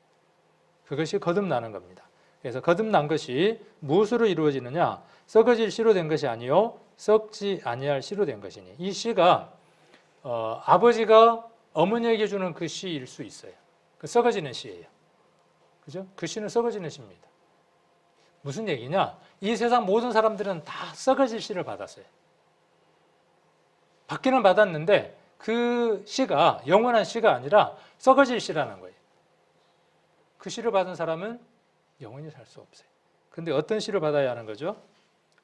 그것이 거듭나는 겁니다. 그래서 거듭난 것이 무엇으로 이루어지느냐? 썩어질 씨로 된 것이 아니요 썩지 아니할 씨로 된 것이니. 이 씨가 아버지가 어머니에게 주는 그 씨일 수 있어요. 그 썩어지는 씨예요. 그죠? 그 씨는 썩어지는 씨입니다. 무슨 얘기냐? 이 세상 모든 사람들은 다 썩어질 씨를 받았어요. 받기는 받았는데 그 씨가 영원한 씨가 아니라 썩어질 씨라는 거예요. 그 씨를 받은 사람은 영원히 살 수 없어요. 근데 어떤 씨를 받아야 하는 거죠?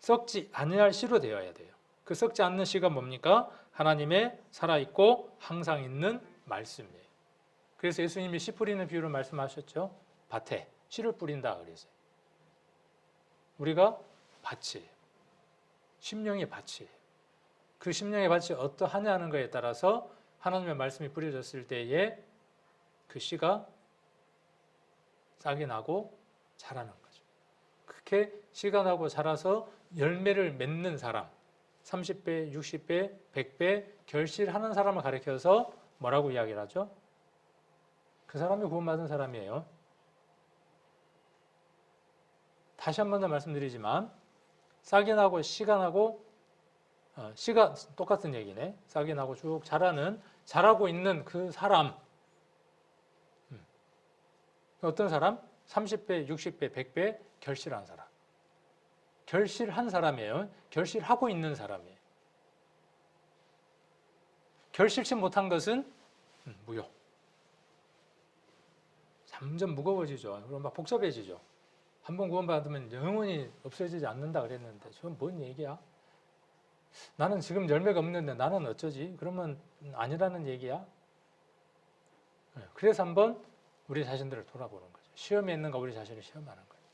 썩지 아니할 씨로 되어야 돼요. 그 썩지 않는 씨가 뭡니까? 하나님의 살아있고 항상 있는 말씀이에요. 그래서 예수님이 씨 뿌리는 비유를 말씀하셨죠. 밭에 씨를 뿌린다 그래서요. 우리가 밭이에요. 심령의 밭이에요. 그 심령의 밭이 어떠하냐는 것에 따라서 하나님의 말씀이 뿌려졌을 때에 그 씨가 싹이 나고 자라는 거죠. 그렇게 씨가 나고 자라서 열매를 맺는 사람, 30배, 60배, 100배 결실하는 사람을 가리켜서 뭐라고 이야기를 하죠? 그 사람이 구원받은 사람이에요. 다시 한 번 더 말씀드리지만 싹이 나고 씨가 나고 씨가 똑같은 얘기네. 싹이 나고 쭉 자라고 있는 그 사람. 어떤 사람? 30배, 60배, 100배 결실한 사람. 결실한 사람이에요. 결실하고 있는 사람이에요. 결실치 못한 것은 무효. 점점 무거워지죠. 그럼 막 복잡해지죠. 한번 구원받으면 영원히 없어지지 않는다 그랬는데 저건 뭔 얘기야? 나는 지금 열매가 없는데 나는 어쩌지? 그러면 아니라는 얘기야? 그래서 한번 우리 자신들을 돌아보는 거죠. 시험에 있는가 우리 자신을 시험하는 거예요.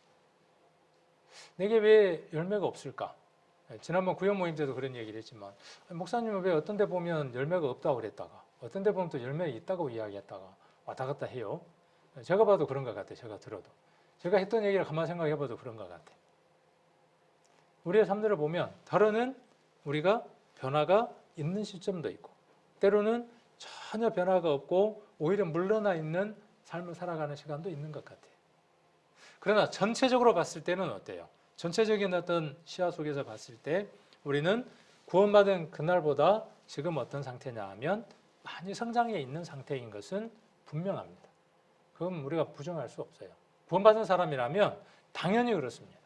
내게 왜 열매가 없을까? 지난번 구역 모임 때도 그런 얘기를 했지만 목사님은 왜 어떤 데 보면 열매가 없다고 그랬다가 어떤 데 보면 또 열매가 있다고 이야기했다가 왔다 갔다 해요. 제가 봐도 그런 것 같아요. 제가 들어도. 제가 했던 얘기를 가만 생각해 봐도 그런 것 같아요. 우리의 삶들을 보면 때로는 우리가 변화가 있는 시점도 있고 때로는 전혀 변화가 없고 오히려 물러나 있는 삶을 살아가는 시간도 있는 것 같아요. 그러나 전체적으로 봤을 때는 어때요? 전체적인 어떤 시야 속에서 봤을 때 우리는 구원받은 그날보다 지금 어떤 상태냐 하면 많이 성장해 있는 상태인 것은 분명합니다. 그건 우리가 부정할 수 없어요. 구원받은 사람이라면 당연히 그렇습니다.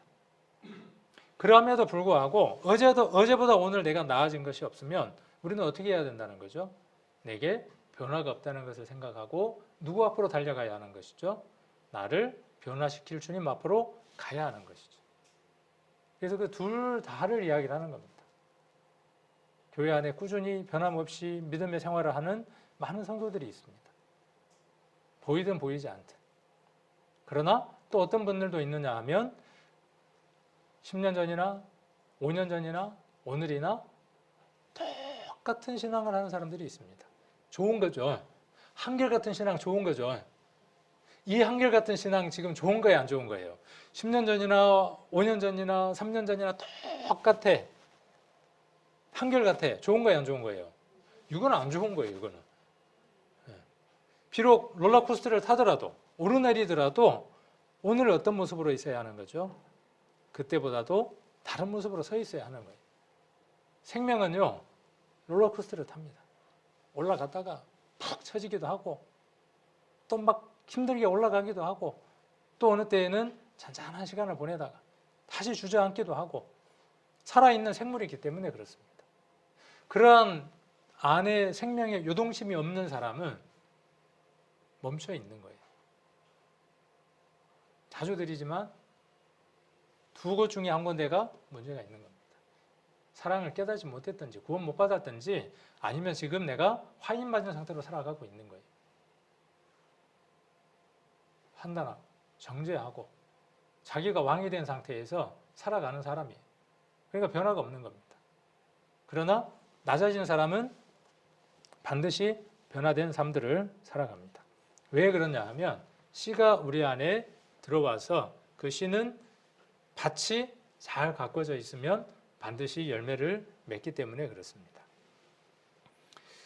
그럼에도 불구하고 어제보다 오늘 내가 나아진 것이 없으면 우리는 어떻게 해야 된다는 거죠? 내게 변화가 없다는 것을 생각하고 누구 앞으로 달려가야 하는 것이죠? 나를 변화시킬 주님 앞으로 가야 하는 것이죠. 그래서 그 둘 다를 이야기를 하는 겁니다. 교회 안에 꾸준히 변함없이 믿음의 생활을 하는 많은 성도들이 있습니다. 보이든 보이지 않든. 그러나 또 어떤 분들도 있느냐 하면 10년 전이나 5년 전이나 오늘이나 똑같은 신앙을 하는 사람들이 있습니다. 좋은 거죠. 한결같은 신앙 좋은 거죠. 이 한결같은 신앙 지금 좋은 거예요, 안 좋은 거예요? 10년 전이나 5년 전이나 3년 전이나 똑같아. 한결같아. 좋은 거예요, 안 좋은 거예요? 이거는 안 좋은 거예요, 이거는. 비록 롤러코스터를 타더라도 오르내리더라도 오늘 어떤 모습으로 있어야 하는 거죠? 그때보다도 다른 모습으로 서 있어야 하는 거예요. 생명은요, 롤러코스터를 탑니다. 올라갔다가 푹 처지기도 하고 또 막 힘들게 올라가기도 하고 또 어느 때에는 잔잔한 시간을 보내다가 다시 주저앉기도 하고 살아있는 생물이기 때문에 그렇습니다. 그러한 안에 생명의 요동심이 없는 사람은 멈춰 있는 거예요. 자주 드리지만 두 곳 중에 한 군데가 문제가 있는 겁니다. 사랑을 깨닫지 못했든지 구원 못 받았든지 아니면 지금 내가 화인맞은 상태로 살아가고 있는 거예요. 판단하고 정죄하고 자기가 왕이 된 상태에서 살아가는 사람이에요. 그러니까 변화가 없는 겁니다. 그러나 낮아진 사람은 반드시 변화된 삶들을 살아갑니다. 왜 그러냐 하면 씨가 우리 안에 들어와서 그 씨는 밭이 잘 가꿔져 있으면 반드시 열매를 맺기 때문에 그렇습니다.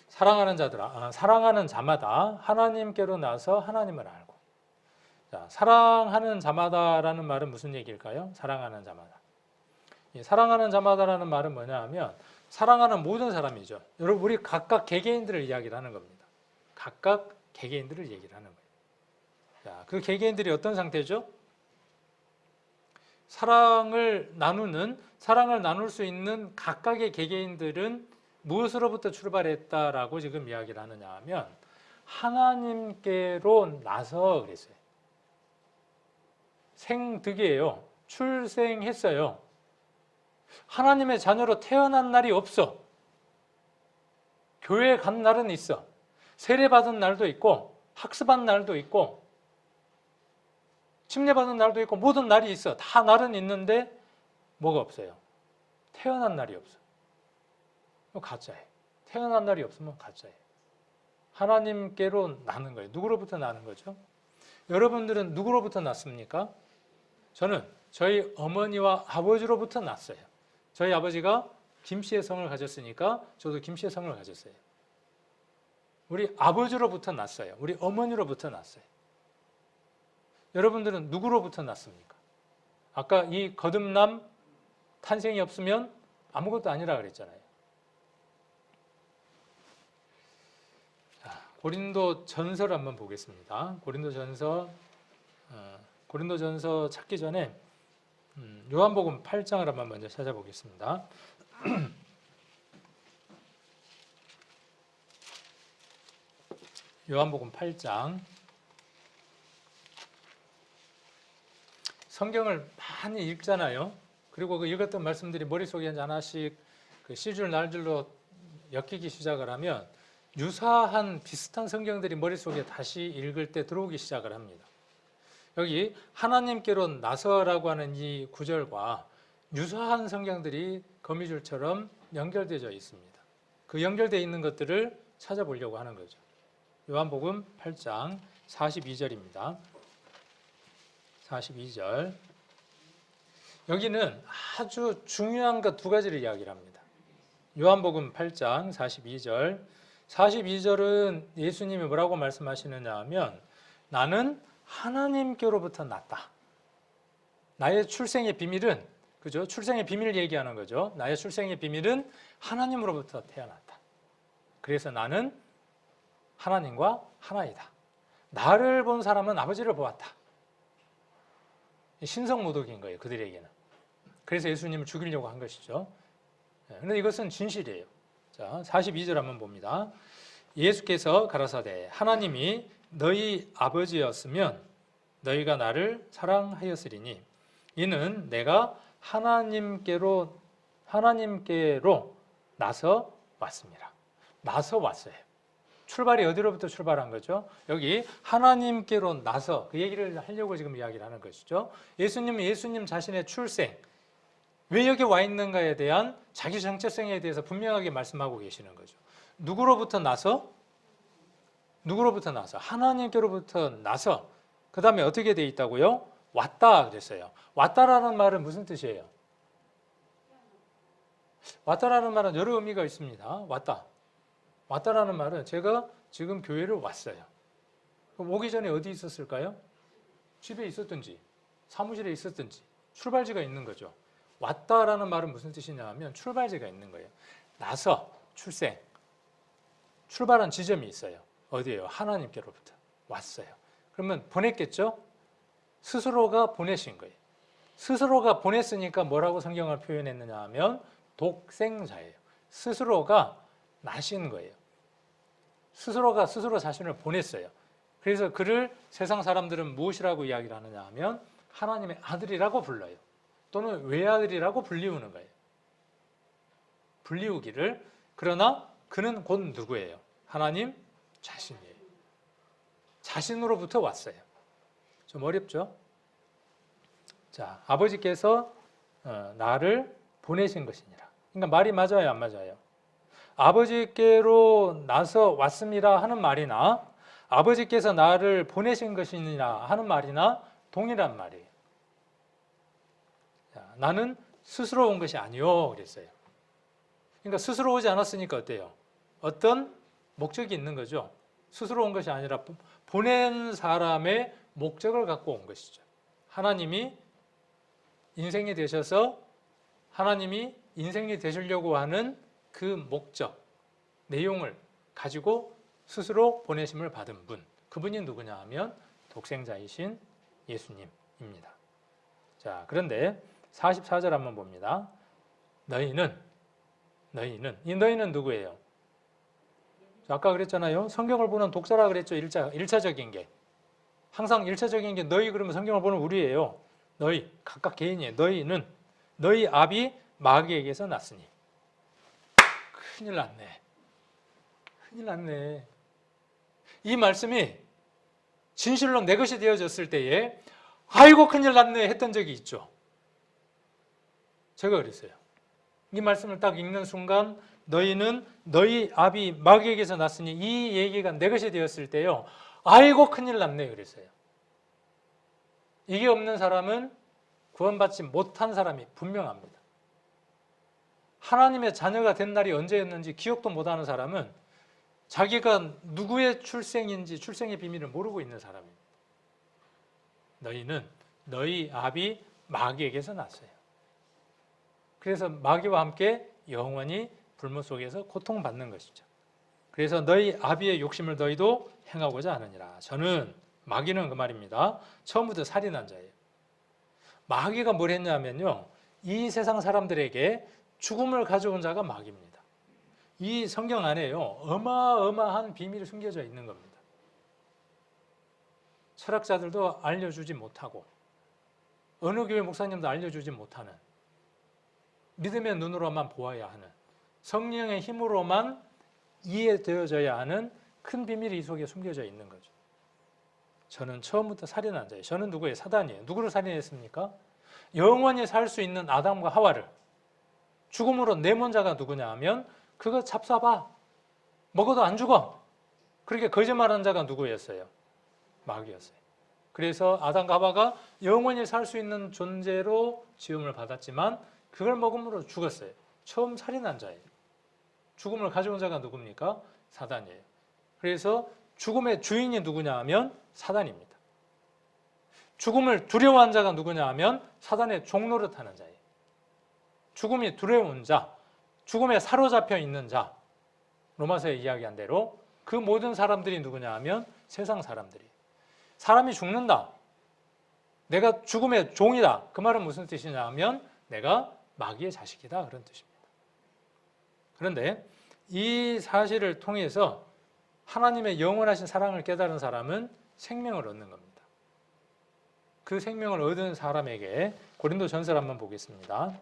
사랑하는 자들아, 사랑하는 자마다 하나님께로 나서 하나님을 알고. 자, 사랑하는 자마다라는 말은 무슨 얘기일까요? 사랑하는 자마다. 이 사랑하는 자마다라는 말은 뭐냐 하면 사랑하는 모든 사람이죠. 여러분 우리 각각 개개인들을 이야기를 하는 겁니다. 각각 개개인들을 얘기를 하는 거예요. 자, 그 개개인들이 어떤 상태죠? 사랑을 나눌 수 있는 각각의 개개인들은 무엇으로부터 출발했다라고 지금 이야기를 하느냐 하면 하나님께로 나서 그랬어요. 생득이에요. 출생했어요. 하나님의 자녀로 태어난 날이 없어. 교회 간 날은 있어. 세례받은 날도 있고 학습한 날도 있고 침례받은 날도 있고 모든 날이 있어. 다 날은 있는데 뭐가 없어요? 태어난 날이 없어. 가짜예요. 태어난 날이 없으면 가짜예요. 하나님께로 나는 거예요. 누구로부터 나는 거죠? 여러분들은 누구로부터 났습니까? 저는 저희 어머니와 아버지로부터 났어요. 저희 아버지가 김씨의 성을 가졌으니까 저도 김씨의 성을 가졌어요. 우리 아버지로부터 났어요. 우리 어머니로부터 났어요. 여러분들은 누구로부터 났습니까? 아까 이 거듭남 탄생이 없으면 아무것도 아니라 그랬잖아요. 고린도 전서를 한번 보겠습니다. 고린도 전서 찾기 전에 요한복음 8장을 한번 먼저 찾아보겠습니다. 요한복음 8장. 성경을 많이 읽잖아요. 그리고 그 읽었던 말씀들이 머릿속에 하나씩 그 시줄 날줄로 엮이기 시작을 하면 유사한 비슷한 성경들이 머릿속에 다시 읽을 때 들어오기 시작을 합니다. 여기 하나님께로 나서라고 하는 이 구절과 유사한 성경들이 거미줄처럼 연결되어 있습니다. 그 연결되어 있는 것들을 찾아보려고 하는 거죠. 요한복음 8장 42절입니다. 42절. 여기는 아주 중요한 것 두 가지를 이야기를 합니다. 요한복음 8장 42절. 42절은 예수님이 뭐라고 말씀하시느냐 하면 나는 하나님께로부터 났다. 나의 출생의 비밀은, 그죠? 출생의 비밀을 얘기하는 거죠. 나의 출생의 비밀은 하나님으로부터 태어났다. 그래서 나는 하나님과 하나이다. 나를 본 사람은 아버지를 보았다. 신성모독인 거예요, 그들에게는. 그래서 예수님을 죽이려고 한 것이죠. 그런데 이것은 진실이에요. 자, 42절 한번 봅니다. 예수께서 가라사대 하나님이 너희 아버지였으면 너희가 나를 사랑하였으리니 이는 내가 하나님께로 나서 왔습니다. 나서 왔어요. 출발이 어디로부터 출발한 거죠? 여기 하나님께로 나서 그 얘기를 하려고 지금 이야기를 하는 것이죠. 예수님은 예수님 자신의 출생, 왜 여기 와 있는가에 대한 자기 정체성에 대해서 분명하게 말씀하고 계시는 거죠. 누구로부터 나서? 누구로부터 나서? 하나님께로부터 나서. 그 다음에 어떻게 돼 있다고요? 왔다 그랬어요. 왔다라는 말은 무슨 뜻이에요? 왔다라는 말은 여러 의미가 있습니다. 왔다. 왔다라는 말은 제가 지금 교회를 왔어요. 그럼 오기 전에 어디 있었을까요? 집에 있었든지 사무실에 있었든지 출발지가 있는 거죠. 왔다라는 말은 무슨 뜻이냐 하면 출발지가 있는 거예요. 나서, 출생, 출발한 지점이 있어요. 어디예요? 하나님께로부터 왔어요. 그러면 보냈겠죠? 스스로가 보내신 거예요. 스스로가 보냈으니까 뭐라고 성경을 표현했느냐 하면 독생자예요. 스스로가 나신 거예요. 스스로가 스스로 자신을 보냈어요. 그래서 그를 세상 사람들은 무엇이라고 이야기를 하느냐 하면 하나님의 아들이라고 불러요. 또는 외아들이라고 불리우는 거예요. 불리우기를. 그러나 그는 곧 누구예요? 하나님 자신이에요. 자신으로부터 왔어요. 좀 어렵죠? 자, 아버지께서 나를 보내신 것이니라. 그러니까 말이 맞아요, 안 맞아요? 아버지께로 나서 왔습니다 하는 말이나 아버지께서 나를 보내신 것이니라 하는 말이나 동일한 말이에요. 자, 나는 스스로 온 것이 아니요 그랬어요. 그러니까 스스로 오지 않았으니까 어때요? 어떤 목적이 있는 거죠. 스스로 온 것이 아니라 보낸 사람의 목적을 갖고 온 것이죠. 하나님이 인생이 되셔서 하나님이 인생이 되시려고 하는 그 목적, 내용을 가지고 스스로 보내심을 받은 분, 그분이 누구냐 하면 독생자이신 예수님입니다. 자, 그런데 44절 한번 봅니다. 너희는 이 너희는 누구예요? 아까 그랬잖아요. 성경을 보는 독자라 그랬죠. 1차적인 게. 항상 1차적인 게 너희 그러면 성경을 보는 우리예요. 너희, 각각 개인이에요. 너희는 너희 아비 마귀에게서 났으니. 큰일 났네. 큰일 났네. 이 말씀이 진실로 내 것이 되어졌을 때에 아이고 큰일 났네 했던 적이 있죠. 제가 그랬어요. 이 말씀을 딱 읽는 순간 너희는 너희 아비 마귀에게서 났으니 이 얘기가 내 것이 되었을 때요. 아이고 큰일 났네 그랬어요. 이게 없는 사람은 구원받지 못한 사람이 분명합니다. 하나님의 자녀가 된 날이 언제였는지 기억도 못하는 사람은 자기가 누구의 출생인지 출생의 비밀을 모르고 있는 사람입니다. 너희는 너희 아비 마귀에게서 났어요. 그래서 마귀와 함께 영원히 불못 속에서 고통받는 것이죠. 그래서 너희 아비의 욕심을 너희도 행하고자 하느니라. 저는, 마귀는 그 말입니다. 처음부터 살인한 자예요. 마귀가 뭘 했냐면요, 이 세상 사람들에게 죽음을 가져온 자가 마귀입니다. 이 성경 안에요, 어마어마한 비밀이 숨겨져 있는 겁니다. 철학자들도 알려주지 못하고 어느 교회 목사님도 알려주지 못하는, 믿음의 눈으로만 보아야 하는, 성령의 힘으로만 이해되어져야 하는 큰 비밀이 이 속에 숨겨져 있는 거죠. 저는 처음부터 살인한 자예요. 저는 누구예요? 사단이에요. 누구를 살인했습니까? 영원히 살 수 있는 아담과 하와를 죽음으로 내몬 자가 누구냐 하면, 그거 잡숴봐, 먹어도 안 죽어, 그렇게 거짓말한 자가 누구였어요? 마귀였어요. 그래서 아담과 하와가 영원히 살 수 있는 존재로 지음을 받았지만 그걸 먹음으로 죽었어요. 처음 살인한 자예요. 죽음을 가져온 자가 누굽니까? 사단이에요. 그래서 죽음의 주인이 누구냐 하면 사단입니다. 죽음을 두려워한 자가 누구냐 하면 사단의 종노릇하는 자예요. 죽음이 두려운 자, 죽음에 사로잡혀 있는 자, 로마서에 이야기한 대로 그 모든 사람들이 누구냐 하면 세상 사람들이. 사람이 죽는다, 내가 죽음의 종이다, 그 말은 무슨 뜻이냐 하면 내가 마귀의 자식이다, 그런 뜻입니다. 그런데 이 사실을 통해서 하나님의 영원하신 사랑을 깨달은 사람은 생명을 얻는 겁니다. 그 생명을 얻은 사람에게 고린도전서를 한번 보겠습니다.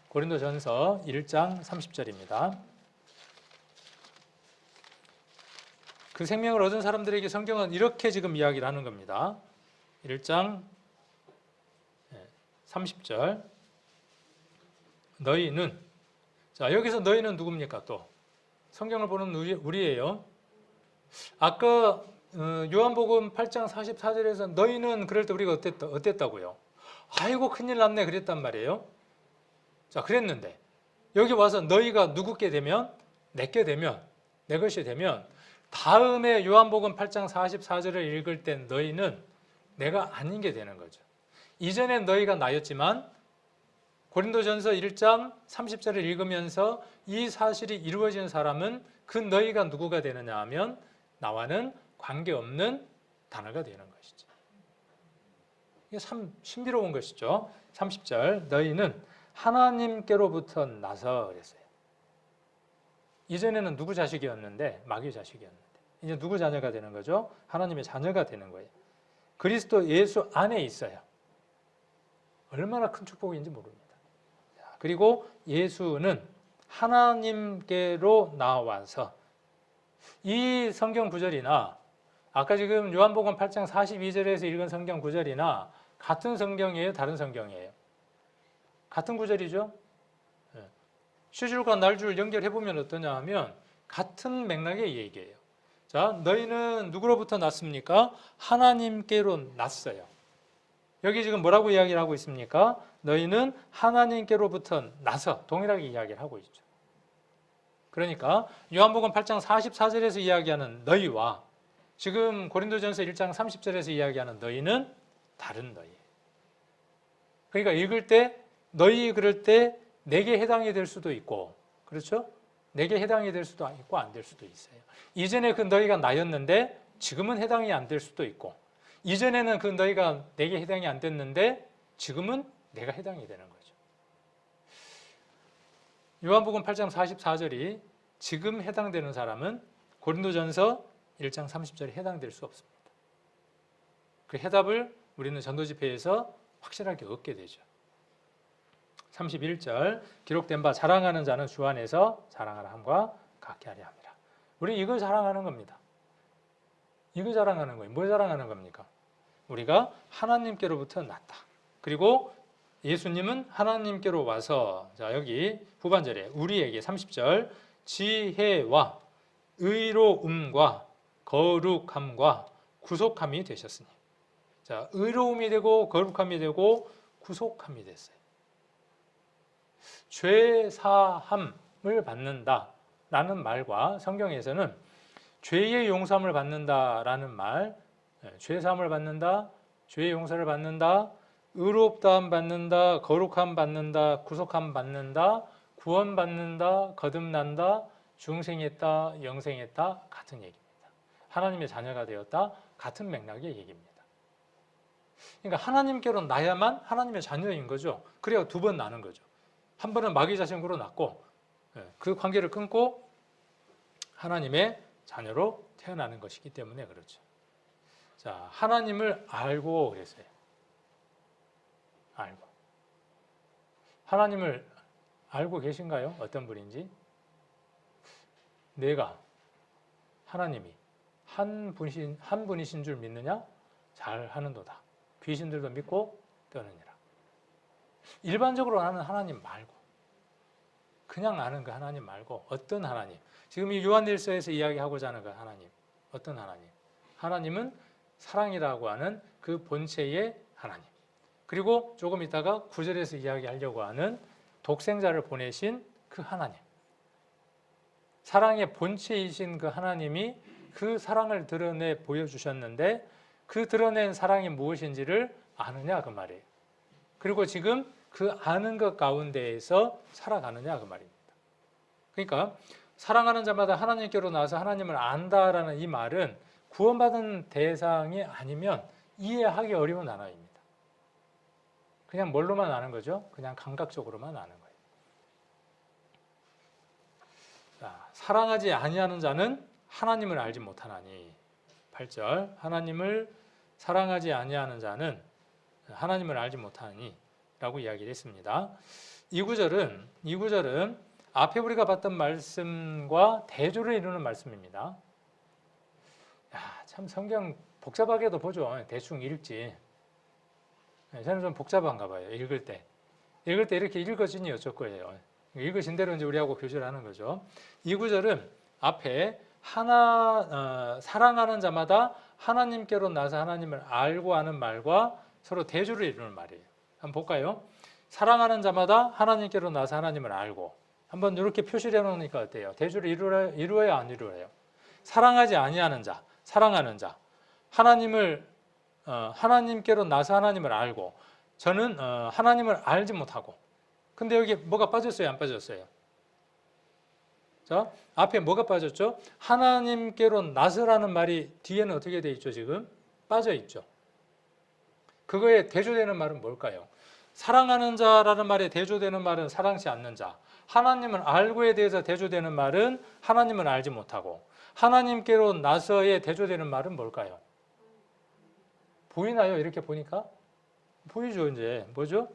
고린도전서 1장 30절입니다. 그 생명을 얻은 사람들에게 성경은 이렇게 지금 이야기를 하는 겁니다. 1장 30절. 너희는, 자, 여기서 너희는 누굽니까? 또 성경을 보는 우리예요. 아까 요한복음 8장 44절에서 너희는 그럴 때 우리가 어땠다고요? 아이고 큰일 났네 그랬단 말이에요. 자, 그랬는데 여기 와서 너희가 누구게 되면, 내게 되면, 내 것이 되면, 다음에 요한복음 8장 44절을 읽을 땐 너희는 내가 아닌 게 되는 거죠. 이전엔 너희가 나였지만 고린도전서 1장 30절을 읽으면서 이 사실이 이루어진 사람은 그 너희가 누구가 되느냐 하면 나와는 관계없는 단어가 되는 것이죠. 이게 참 신비로운 것이죠. 30절, 너희는 하나님께로부터 나서 그랬어요. 이전에는 누구 자식이었는데? 마귀 자식이었는데 이제 누구 자녀가 되는 거죠? 하나님의 자녀가 되는 거예요. 그리스도 예수 안에 있어요. 얼마나 큰 축복인지 모릅니다. 그리고 예수는 하나님께로 나와서, 이 성경 구절이나 아까 지금 요한복음 8장 42절에서 읽은 성경 구절이나 같은 성경이에요? 다른 성경이에요? 같은 구절이죠? 시줄과 날줄 연결해보면 어떠냐 하면 같은 맥락의 얘기예요. 자, 너희는 누구로부터 났습니까? 하나님께로 났어요. 여기 지금 뭐라고 이야기를 하고 있습니까? 너희는 하나님께로부터 나서, 동일하게 이야기를 하고 있죠. 그러니까 요한복음 8장 44절에서 이야기하는 너희와 지금 고린도전서 1장 30절에서 이야기하는 너희는 다른 너희. 그러니까 읽을 때 너희 그럴 때 내게 해당이 될 수도 있고, 그렇죠? 내게 해당이 될 수도 있고 안 될 수도 있어요. 이전에 그 너희가 나였는데 지금은 해당이 안 될 수도 있고, 이전에는 그 너희가 내게 해당이 안 됐는데 지금은 내가 해당이 되는 거죠. 요한복음 8장 44절이 지금 해당되는 사람은 고린도전서 1장 30절에 해당될 수 없습니다. 그 해답을 우리는 전도집회에서 확실하게 얻게 되죠. 31절, 기록된 바 자랑하는 자는 주 안에서 자랑하라 함과 같게 하려 함이라. 우리 이걸 자랑하는 겁니다. 이거 자랑하는 거예요. 뭘 자랑하는 겁니까? 우리가 하나님께로부터 났다. 그리고 예수님은 하나님께로 와서, 자, 여기 후반절에 우리에게 30절, 지혜와 의로움과 거룩함과 구속함이 되셨으니. 자, 의로움이 되고 거룩함이 되고 구속함이 됐어요. 죄 사함을 받는다라는 말과 성경에서는 죄의 용서함을 받는다라는 말, 죄 사함을 받는다, 죄의 용서를 받는다, 의롭다함 받는다, 거룩함 받는다, 구속함 받는다, 구원 받는다, 거듭난다, 중생했다, 영생했다 같은 얘기입니다. 하나님의 자녀가 되었다 같은 맥락의 얘기입니다. 그러니까 하나님께로 나야만 하나님의 자녀인 거죠. 그래야 두 번 나는 거죠. 한 번은 마귀 자식으로 낳고 그 관계를 끊고 하나님의 자녀로 태어나는 것이기 때문에 그렇죠. 자, 하나님을 알고 그랬어요. 알고. 하나님을 알고 계신가요? 어떤 분인지? 내가 하나님이 한 분이신 줄 믿느냐? 잘 하는도다. 귀신들도 믿고 떠느니라. 일반적으로 아는 하나님 말고, 그냥 아는 그 하나님 말고 어떤 하나님? 지금 이 요한일서에서 이야기하고자 하는 그 하나님, 어떤 하나님? 하나님은 사랑이라고 하는 그 본체의 하나님. 그리고 조금 있다가 9절에서 이야기하려고 하는 독생자를 보내신 그 하나님. 사랑의 본체이신 그 하나님이 그 사랑을 드러내 보여주셨는데 그 드러낸 사랑이 무엇인지를 아느냐 그 말이에요. 그리고 지금 그 아는 것 가운데에서 살아가느냐 그 말입니다. 그러니까 사랑하는 자마다 하나님께로 나와서 하나님을 안다라는 이 말은 구원받은 대상이 아니면 이해하기 어려운 단어입니다. 그냥 뭘로만 아는 거죠? 그냥 감각적으로만 아는 거예요. 자, 사랑하지 아니하는 자는 하나님을 알지 못하나니 8절 하나님을 사랑하지 아니하는 자는 하나님을 알지 못하니 라고 이야기를 했습니다. 이 구절은 앞에 우리가 봤던 말씀과 대조를 이루는 말씀입니다. 야, 참 성경 복잡하게도 보죠. 대충 읽지. 저는 좀 복잡한가 봐요. 읽을 때 이렇게 읽어지니 어쩔 거예요. 읽으신 대로 이제 우리하고 교제를 하는 거죠. 이 구절은 앞에 사랑하는 자마다 하나님께로 나서 하나님을 알고 하는 말과 서로 대조를 이루는 말이에요. 한번 볼까요? 사랑하는 자마다 하나님께로 나서 하나님을 알고. 한번 이렇게 표시를 해놓으니까 어때요? 대조를 이루어야 안 이루어요? 사랑하지 아니하는 자, 사랑하는 자, 하나님께로 나서 하나님을 알고, 저는 하나님을 알지 못하고. 근데 여기 뭐가 빠졌어요? 안 빠졌어요? 자, 앞에 뭐가 빠졌죠? 하나님께로 나서라는 말이 뒤에는 어떻게 돼 있죠? 지금 빠져 있죠. 그거에 대조되는 말은 뭘까요? 사랑하는 자라는 말에 대조되는 말은 사랑치 않는 자. 하나님을 알고에 대해서 대조되는 말은 하나님을 알지 못하고. 하나님께로 나서에 대조되는 말은 뭘까요? 보이나요? 이렇게 보니까? 보이죠, 이제. 뭐죠?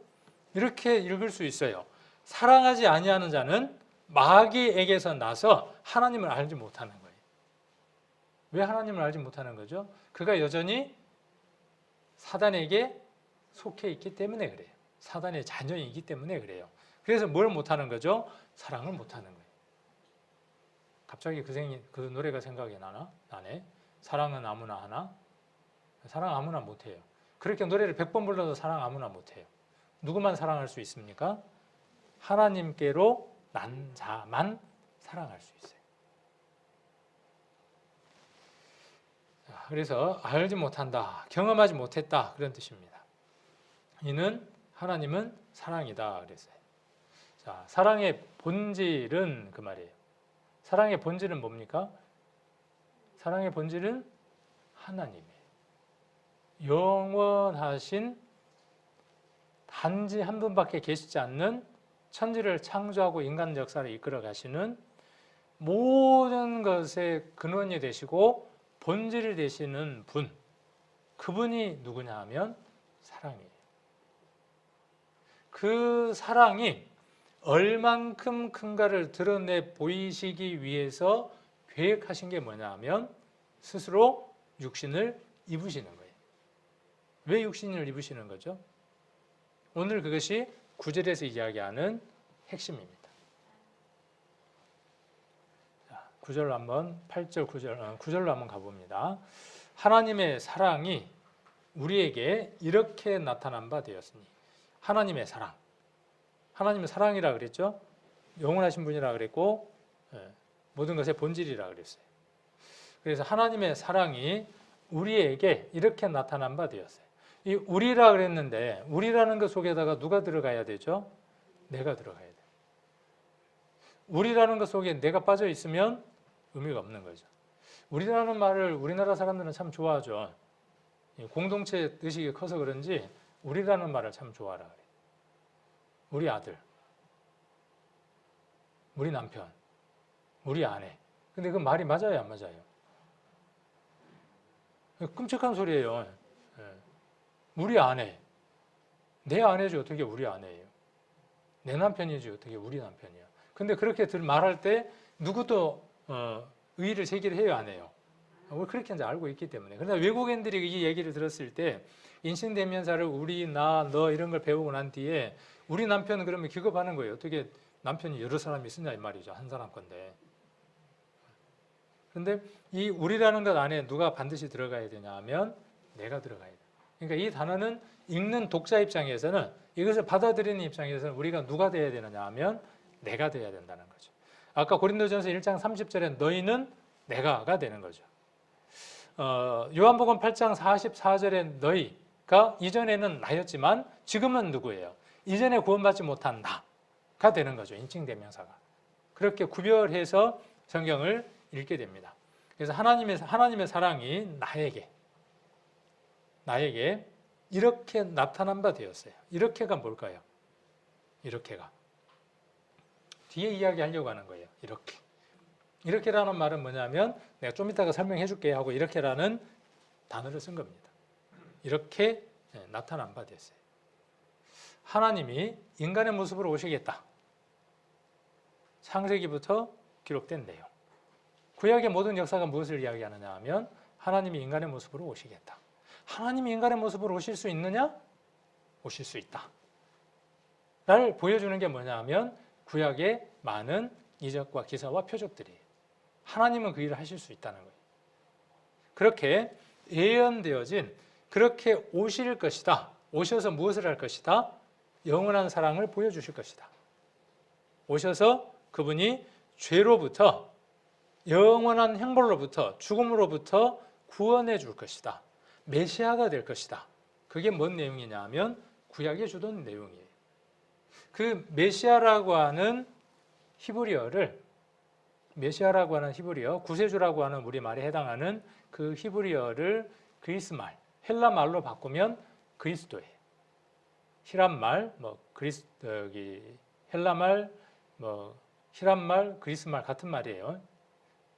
이렇게 읽을 수 있어요. 사랑하지 아니하는 자는 마귀에게서 나서 하나님을 알지 못하는 거예요. 왜 하나님을 알지 못하는 거죠? 그가 여전히 사단에게 속해 있기 때문에 그래요. 사단의 자녀이기 때문에 그래요. 그래서 뭘 못하는 거죠? 사랑을 못하는 거예요. 갑자기 그 노래가 생각이 나네. 사랑은 아무나 하나? 사랑 아무나 못해요. 그렇게 노래를 100번 불러도 사랑 아무나 못해요. 누구만 사랑할 수 있습니까? 하나님께로 난 자만 사랑할 수 있어요. 그래서 알지 못한다, 경험하지 못했다 그런 뜻입니다. 이는 하나님은 사랑이다 그랬어요. 자, 사랑의 본질은 그 말이에요. 사랑의 본질은 뭡니까? 사랑의 본질은 하나님이에요. 영원하신 단지 한 분밖에 계시지 않는 천지를 창조하고 인간 역사를 이끌어 가시는 모든 것의 근원이 되시고 본질이 되시는 분, 그분이 누구냐 하면 사랑이에요. 그 사랑이 얼만큼 큰가를 드러내 보이시기 위해서 계획하신 게 뭐냐 하면 스스로 육신을 입으시는 거예요. 왜 육신을 입으시는 거죠? 오늘 그것이 9절에서 이야기하는 핵심입니다. 9절로 한번 8절 9절로 한번 가봅니다. 하나님의 사랑이 우리에게 이렇게 나타난 바 되었으니. 하나님의 사랑. 하나님은 사랑이라 그랬죠. 영원하신 분이라 그랬고 모든 것의 본질이라 그랬어요. 그래서 하나님의 사랑이 우리에게 이렇게 나타난 바 되었어요. 이 우리라 그랬는데 우리라는 것 속에다가 누가 들어가야 되죠? 내가 들어가야 돼요. 우리라는 것 속에 내가 빠져 있으면 의미가 없는 거죠. 우리라는 말을 우리나라 사람들은 참 좋아하죠. 공동체 의식이 커서 그런지 우리라는 말을 참 좋아하라 그래요. 우리 아들, 우리 남편, 우리 아내. 근데 그 말이 맞아요, 안 맞아요? 끔찍한 소리예요. 우리 아내, 내 아내지 어떻게 우리 아내예요? 내 남편이지 어떻게 우리 남편이야? 근데 그렇게 말할 때 누구도 의의를 제기를 해요, 안 해요? 그렇게 이제 알고 있기 때문에. 그러나 외국인들이 이 얘기를 들었을 때 인신대명사를 우리, 나, 너 이런 걸 배우고 난 뒤에 우리 남편은 그러면 기겁하는 거예요. 어떻게 남편이 여러 사람이 쓰냐 이 말이죠. 한 사람 건데. 그런데 이 우리라는 것 안에 누가 반드시 들어가야 되냐 하면 내가 들어가야 돼. 그러니까 이 단어는 읽는 독자 입장에서는 이것을 받아들이는 입장에서는 우리가 누가 돼야 되느냐 하면 내가 돼야 된다는 거죠. 아까 고린도전서 1장 30절에 너희는 내가가 되는 거죠. 요한복음 8장 44절에 너희가 이전에는 나였지만 지금은 누구예요? 이전에 구원받지 못한 나가 되는 거죠. 인칭대명사가. 그렇게 구별해서 성경을 읽게 됩니다. 그래서 하나님의 사랑이 나에게 이렇게 나타난 바 되었어요. 이렇게가 뭘까요? 이렇게가. 뒤에 이야기하려고 하는 거예요. 이렇게. 이렇게라는 말은 뭐냐면 내가 좀 이따가 설명해 줄게 하고 이렇게라는 단어를 쓴 겁니다. 이렇게 나타난 바 됐어요. 하나님이 인간의 모습으로 오시겠다. 창세기부터 기록된 내용. 구약의 모든 역사가 무엇을 이야기하느냐 하면 하나님이 인간의 모습으로 오시겠다. 하나님이 인간의 모습으로 오실 수 있느냐? 오실 수 있다. 를 보여주는 게 뭐냐 하면 구약의 많은 이적과 기사와 표적들이에요. 하나님은 그 일을 하실 수 있다는 거예요. 그렇게 예언되어진 그렇게 오실 것이다. 오셔서 무엇을 할 것이다? 영원한 사랑을 보여주실 것이다. 오셔서 그분이 죄로부터 영원한 형벌로부터 죽음으로부터 구원해 줄 것이다. 메시아가 될 것이다. 그게 뭔 내용이냐 하면 구약에 주던 내용이에요. 그 메시아라고 하는 히브리어를 구세주라고 하는 우리말에 해당하는 그 히브리어를 그리스말, 헬라말로 바꾸면 그리스도예요. 히람말, 헬라말, 히람말, 그리스말 같은 말이에요.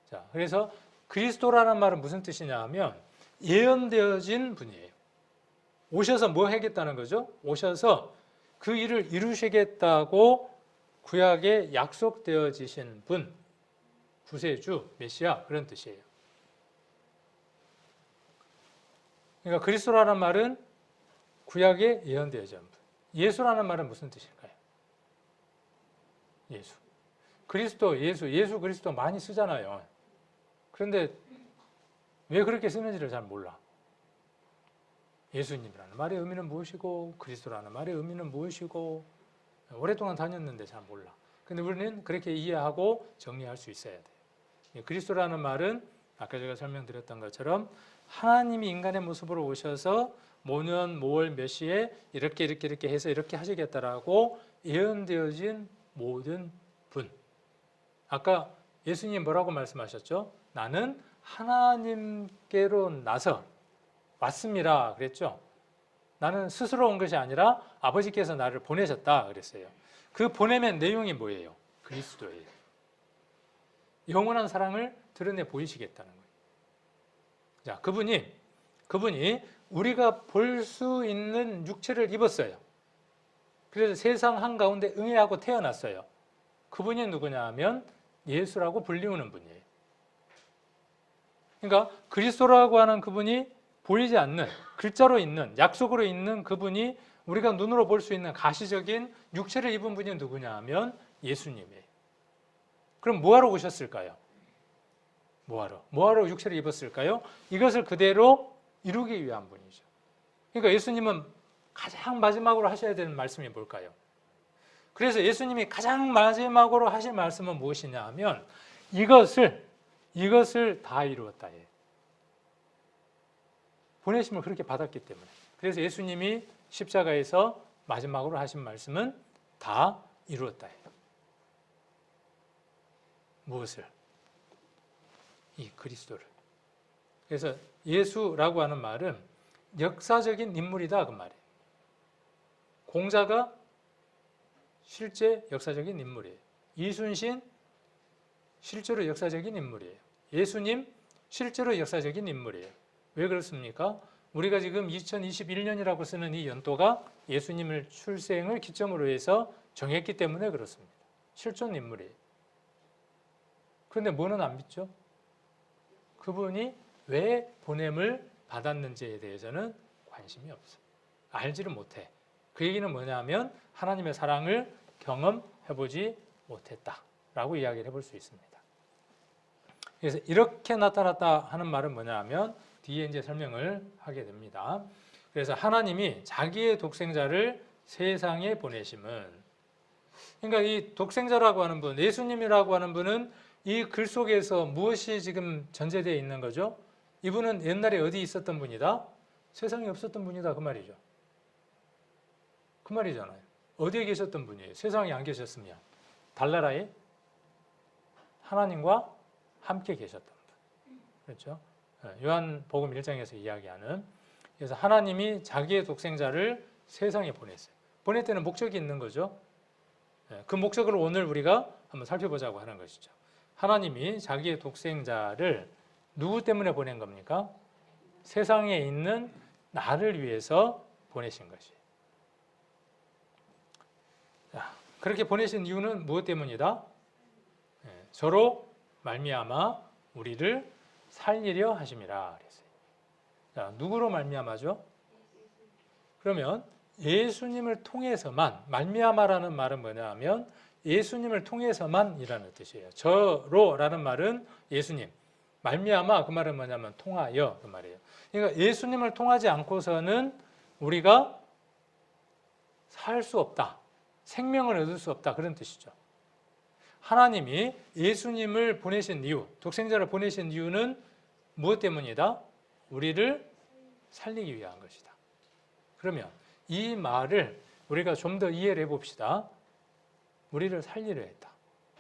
자, 그래서 그리스도라는 말은 무슨 뜻이냐 하면 예언되어진 분이에요. 오셔서 뭐 하겠다는 거죠? 오셔서 그 일을 이루시겠다고 구약에 약속되어지신 분, 구세주, 메시아 그런 뜻이에요. 그러니까 그리스도라는 말은 구약에 예언되어진 분. 예수라는 말은 무슨 뜻일까요? 예수. 그리스도, 예수 그리스도 많이 쓰잖아요. 그런데 왜 그렇게 쓰는지를 잘 몰라. 예수님이라는 말의 의미는 무엇이고 그리스도라는 말의 의미는 무엇이고 오랫동안 다녔는데 잘 몰라. 근데 우리는 그렇게 이해하고 정리할 수 있어야 돼요. 그리스도라는 말은 아까 제가 설명드렸던 것처럼 하나님이 인간의 모습으로 오셔서 모년 모월 몇 시에 이렇게 해서 이렇게 하시겠다라고 예언되어진 모든 분. 아까 예수님 뭐라고 말씀하셨죠? 나는 하나님께로 나서 왔습니다 그랬죠. 나는 스스로 온 것이 아니라 아버지께서 나를 보내셨다 그랬어요. 그 보내면 내용이 뭐예요? 그리스도예요. 영원한 사랑을 드러내 보이시겠다는 거예요. 자, 그분이 우리가 볼 수 있는 육체를 입었어요. 그래서 세상 한가운데 응애하고 태어났어요. 그분이 누구냐 하면 예수라고 불리우는 분이에요. 그러니까 그리스도라고 하는 그분이 보이지 않는, 글자로 있는, 약속으로 있는 그분이 우리가 눈으로 볼 수 있는 가시적인 육체를 입은 분이 누구냐 하면 예수님이에요. 그럼 뭐하러 오셨을까요? 뭐하러 육체를 입었을까요? 이것을 그대로 이루기 위한 분이죠. 그러니까 예수님은 가장 마지막으로 하셔야 되는 말씀이 뭘까요? 그래서 예수님이 가장 마지막으로 하실 말씀은 무엇이냐 하면 이것을 다 이루었다. 보내심을 그렇게 받았기 때문에. 그래서 예수님이 십자가에서 마지막으로 하신 말씀은 다 이루었다. 무엇을? 이 그리스도를. 그래서 예수라고 하는 말은 역사적인 인물이다 그 말이에요. 공자가 실제 역사적인 인물이에요. 이순신 실제로 역사적인 인물이에요. 예수님 실제로 역사적인 인물이에요. 왜 그렇습니까? 우리가 지금 2021년이라고 쓰는 이 연도가 예수님을 출생을 기점으로 해서 정했기 때문에 그렇습니다. 실존 인물이에요. 그런데 뭐는 안 믿죠? 그분이 왜 보냄을 받았는지에 대해서는 관심이 없어. 알지를 못해. 그 얘기는 뭐냐면 하나님의 사랑을 경험해보지 못했다라고 이야기를 해볼 수 있습니다. 그래서 이렇게 나타났다 하는 말은 뭐냐면 뒤에 이제 설명을 하게 됩니다. 그래서 하나님이 자기의 독생자를 세상에 보내심은, 그러니까 이 독생자라고 하는 분, 예수님이라고 하는 분은 이 글 속에서 무엇이 지금 전제되어 있는 거죠? 이분은 옛날에 어디 있었던 분이다? 세상에 없었던 분이다 그 말이죠. 그 말이잖아요. 어디에 계셨던 분이에요? 세상에 안 계셨으면 달나라에 하나님과 함께 계셨던 분. 그렇죠? 요한복음 1장에서 이야기하는, 그래서 하나님이 자기의 독생자를 세상에 보냈어요. 보낼 때는 목적이 있는 거죠. 그 목적을 오늘 우리가 한번 살펴보자고 하는 것이죠. 하나님이 자기의 독생자를 누구 때문에 보낸 겁니까? 세상에 있는 나를 위해서 보내신 것이에요. 자, 그렇게 보내신 이유는 무엇 때문이다? 저로 말미암아 우리를 살리려 하심이라 그랬어요. 자, 누구로 말미암아죠? 그러면 예수님을 통해서만, 말미암아라는 말은 뭐냐면 예수님을 통해서만이라는 뜻이에요. 저로라는 말은 예수님, 말미암아 그 말은 뭐냐면 통하여 그 말이에요. 그러니까 예수님을 통하지 않고서는 우리가 살 수 없다, 생명을 얻을 수 없다 그런 뜻이죠. 하나님이 예수님을 보내신 이유, 독생자를 보내신 이유는 무엇 때문이다? 우리를 살리기 위한 것이다. 그러면 이 말을 우리가 좀 더 이해를 해봅시다. 우리를 살리려 했다.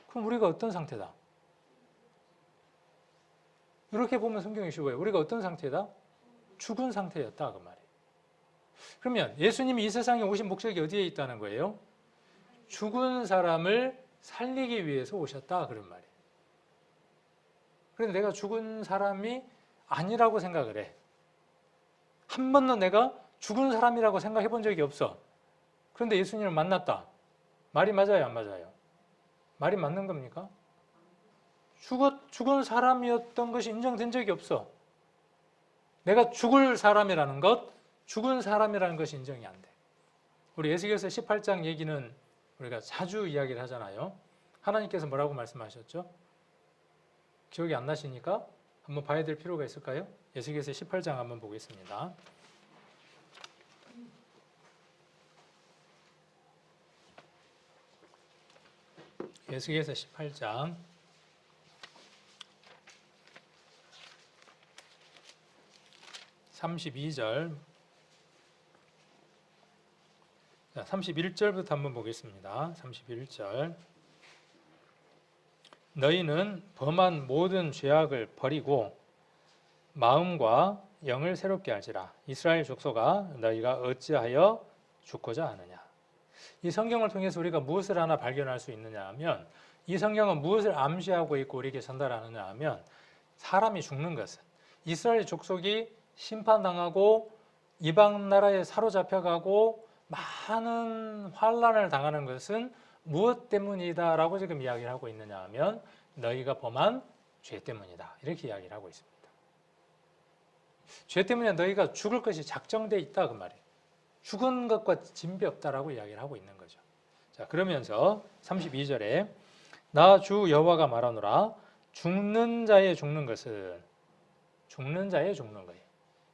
그럼 우리가 어떤 상태다? 이렇게 보면 성경이 쉬워요. 우리가 어떤 상태다? 죽은 상태였다 그 말이에요. 그러면 예수님이 이 세상에 오신 목적이 어디에 있다는 거예요? 죽은 사람을 살리기 위해서 오셨다 그런 말이에요. 그런데 내가 죽은 사람이 아니라고 생각을 해. 한 번도 내가 죽은 사람이라고 생각해 본 적이 없어. 그런데 예수님을 만났다. 말이 맞아요, 안 맞아요? 말이 맞는 겁니까? 죽은 사람이었던 것이 인정된 적이 없어. 내가 죽을 사람이라는 것, 죽은 사람이라는 것이 인정이 안 돼. 우리 에스겔서 18장 얘기는 우리가 자주 이야기를 하잖아요. 하나님께서 뭐라고 말씀하셨죠? 기억이 안 나시니까 한번 봐야 될 필요가 있을까요? 에스겔서 18장 한번 보겠습니다. 에스겔서 18장 32절, 31절부터 한번 보겠습니다. 31절. 너희는 범한 모든 죄악을 버리고 마음과 영을 새롭게 할지라. 이스라엘 족속아, 너희가 어찌하여 죽고자 하느냐. 이 성경을 통해서 우리가 무엇을 하나 발견할 수 있느냐 하면, 이 성경은 무엇을 암시하고 있고 우리에게 전달하느냐 하면, 사람이 죽는 것은, 이스라엘 족속이 심판당하고 이방 나라에 사로잡혀가고 많은 환난을 당하는 것은 무엇 때문이다 라고 지금 이야기를 하고 있느냐 하면, 너희가 범한 죄 때문이다 이렇게 이야기를 하고 있습니다. 죄 때문에 너희가 죽을 것이 작정되어 있다 그 말이에요. 죽은 것과 진비 없다라고 이야기를 하고 있는 거죠. 자, 그러면서 32절에 나 주 여호와가 말하노라. 죽는 자의 죽는 것은, 죽는 자의 죽는 거예요.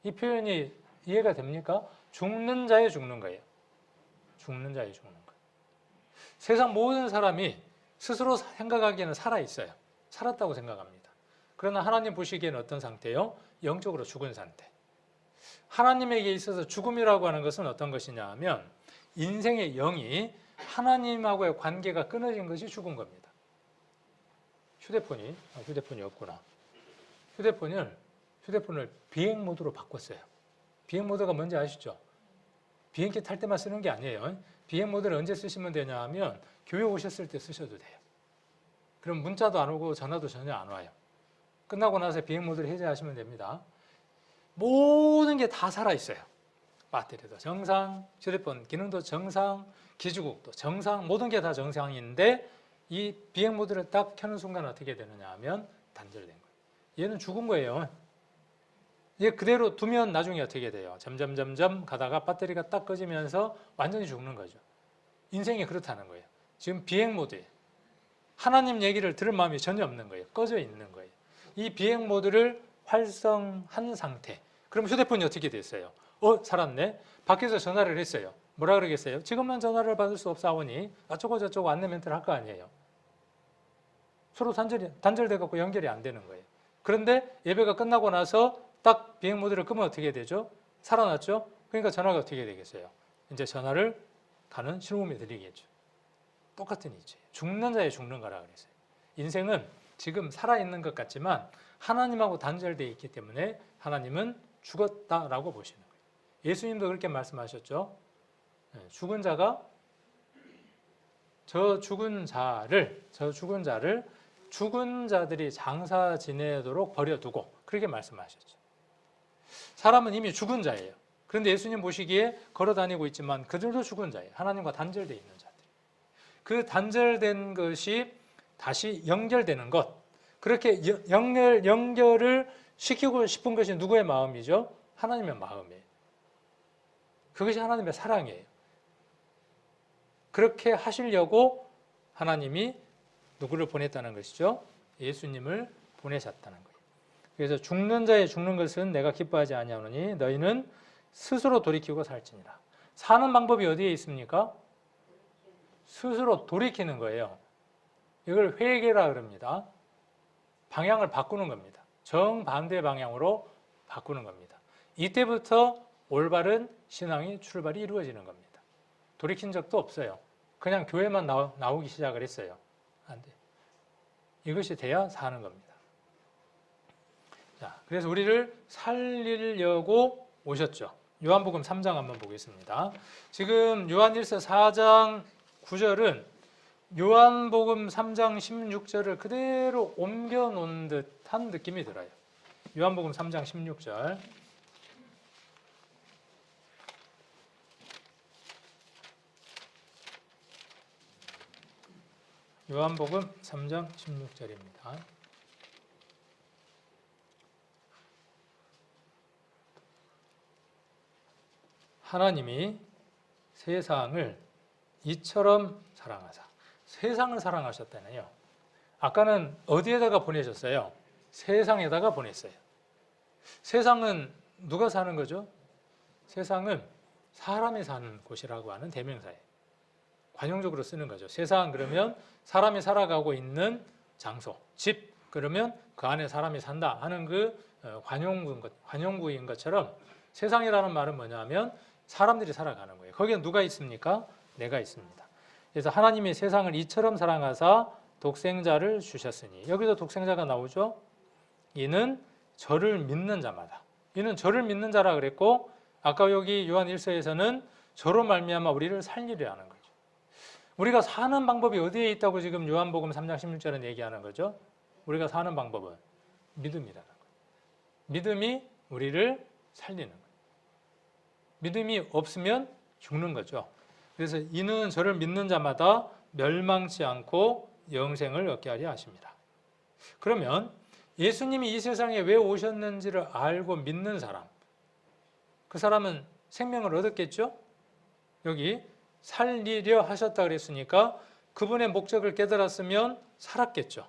이 표현이 이해가 됩니까? 죽는 자의 죽는 거예요. 죽는 자의 죽는 거예요. 세상 모든 사람이 스스로 생각하기에는 살아있어요. 살았다고 생각합니다. 그러나 하나님 보시기에는 어떤 상태요? 영적으로 죽은 상태. 하나님에게 있어서 죽음이라고 하는 것은 어떤 것이냐 하면, 인생의 영이 하나님하고의 관계가 끊어진 것이 죽은 겁니다. 휴대폰이 없구나. 휴대폰을 비행 모드로 바꿨어요. 비행 모드가 뭔지 아시죠? 비행기 탈 때만 쓰는 게 아니에요. 비행 모드를 언제 쓰시면 되냐 하면 교회 오셨을 때 쓰셔도 돼요. 그럼 문자도 안 오고 전화도 전혀 안 와요. 끝나고 나서 비행 모드를 해제하시면 됩니다. 모든 게 다 살아있어요. 배터리도 정상, 휴대폰 기능도 정상, 기지국도 정상, 모든 게 다 정상인데 이 비행 모드를 딱 켜는 순간 어떻게 되느냐 하면 단절된 거예요. 얘는 죽은 거예요. 얘 그대로 두면 나중에 어떻게 돼요? 점점 가다가 배터리가 딱 꺼지면서 완전히 죽는 거죠. 인생이 그렇다는 거예요. 지금 비행 모드에 하나님 얘기를 들을 마음이 전혀 없는 거예요. 꺼져 있는 거예요. 이 비행 모드를 활성한 상태. 그럼 휴대폰이 어떻게 됐어요? 살았네. 밖에서 전화를 했어요. 뭐라 그러겠어요? 지금은 전화를 받을 수 없사오니 어쩌고 저쩌고 안내 멘트를 할 거 아니에요. 서로 단절돼 갖고 연결이 안 되는 거예요. 그런데 예배가 끝나고 나서 딱 비행 모드를 끄면 어떻게 되죠? 살아났죠? 그러니까 전화가 어떻게 되겠어요? 이제 전화를 가는 신호음이 들리겠죠. 똑같은 이치예요. 죽는 자의 죽는 거라 그랬어요. 인생은 지금 살아있는 것 같지만 하나님하고 단절되어 있기 때문에 하나님은 죽었다라고 보시는 거예요. 예수님도 그렇게 말씀하셨죠. 죽은 자가 저 죽은 자를 죽은 자들이 장사 지내도록 버려두고 그렇게 말씀하셨죠. 사람은 이미 죽은 자예요. 그런데 예수님 보시기에 걸어다니고 있지만 그들도 죽은 자예요. 하나님과 단절되어 있는 자들. 그 단절된 것이 다시 연결되는 것. 그렇게 연결을 시키고 싶은 것이 누구의 마음이죠? 하나님의 마음이에요. 그것이 하나님의 사랑이에요. 그렇게 하시려고 하나님이 누구를 보냈다는 것이죠? 예수님을 보내셨다는 거예요. 그래서 죽는 자의 죽는 것은 내가 기뻐하지 아니하노니 너희는 스스로 돌이키고 살지니라. 사는 방법이 어디에 있습니까? 스스로 돌이키는 거예요. 이걸 회개라 그럽니다. 방향을 바꾸는 겁니다. 정반대 방향으로 바꾸는 겁니다. 이때부터 올바른 신앙의 출발이 이루어지는 겁니다. 돌이킨 적도 없어요. 그냥 교회만 나오기 시작을 했어요. 안 돼. 이것이 돼야 사는 겁니다. 자, 그래서 우리를 살리려고 오셨죠. 요한복음 3장 한번 보겠습니다. 지금 요한일서 4장 9절은 요한복음 3장 16절을 그대로 옮겨놓은 듯한 느낌이 들어요. 요한복음 3장 16절. 요한복음 3장 16절입니다. 하나님이 세상을 이처럼 사랑하사. 세상을 사랑하셨다네요. 아까는 어디에다가 보내셨어요? 세상에다가 보냈어요. 세상은 누가 사는 거죠? 세상은 사람이 사는 곳이라고 하는 대명사예요. 관용적으로 쓰는 거죠. 세상 그러면 사람이 살아가고 있는 장소, 집 그러면 그 안에 사람이 산다 하는 그 관용구인 것처럼 세상이라는 말은 뭐냐면 사람들이 살아가는 거예요. 거기에 누가 있습니까? 내가 있습니다. 그래서 하나님이 세상을 이처럼 사랑하사 독생자를 주셨으니 여기서 독생자가 나오죠. 이는 저를 믿는 자마다. 이는 저를 믿는 자라 그랬고 아까 여기 요한 1서에서는 저로 말미암아 우리를 살리려 하는 거죠. 우리가 사는 방법이 어디에 있다고 지금 요한복음 3장 16절은 얘기하는 거죠. 우리가 사는 방법은 믿음이라는 거예요. 믿음이 우리를 살리는 거예요. 믿음이 없으면 죽는 거죠. 그래서 이는 저를 믿는 자마다 멸망치 않고 영생을 얻게 하려 하십니다. 그러면 예수님이 이 세상에 왜 오셨는지를 알고 믿는 사람, 그 사람은 생명을 얻었겠죠? 여기 살리려 하셨다 그랬으니까 그분의 목적을 깨달았으면 살았겠죠.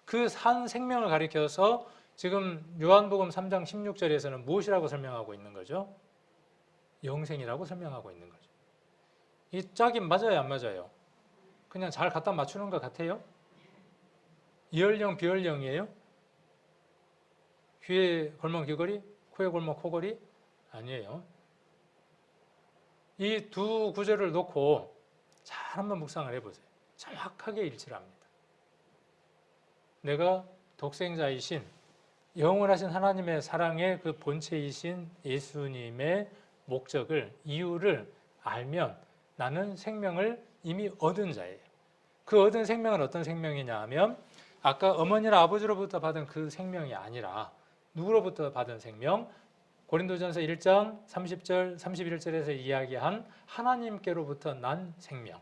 그 산 생명을 가리켜서 지금 요한복음 3장 16절에서는 무엇이라고 설명하고 있는 거죠? 영생이라고 설명하고 있는 거죠. 이 짝이 맞아요, 안 맞아요? 그냥 잘 갖다 맞추는 것 같아요? 이얼령, 비얼령이에요? 귀에 골목 귀걸이, 코에 골목 코걸이? 아니에요. 이 두 구절을 놓고 잘 한번 묵상을 해보세요. 정확하게 일치를 합니다. 내가 독생자이신 영원하신 하나님의 사랑의 그 본체이신 예수님의 목적을, 이유를 알면 나는 생명을 이미 얻은 자예요. 그 얻은 생명은 어떤 생명이냐 하면 아까 어머니나 아버지로부터 받은 그 생명이 아니라 누구로부터 받은 생명? 고린도전서 1장 30절 31절에서 이야기한 하나님께로부터 난 생명,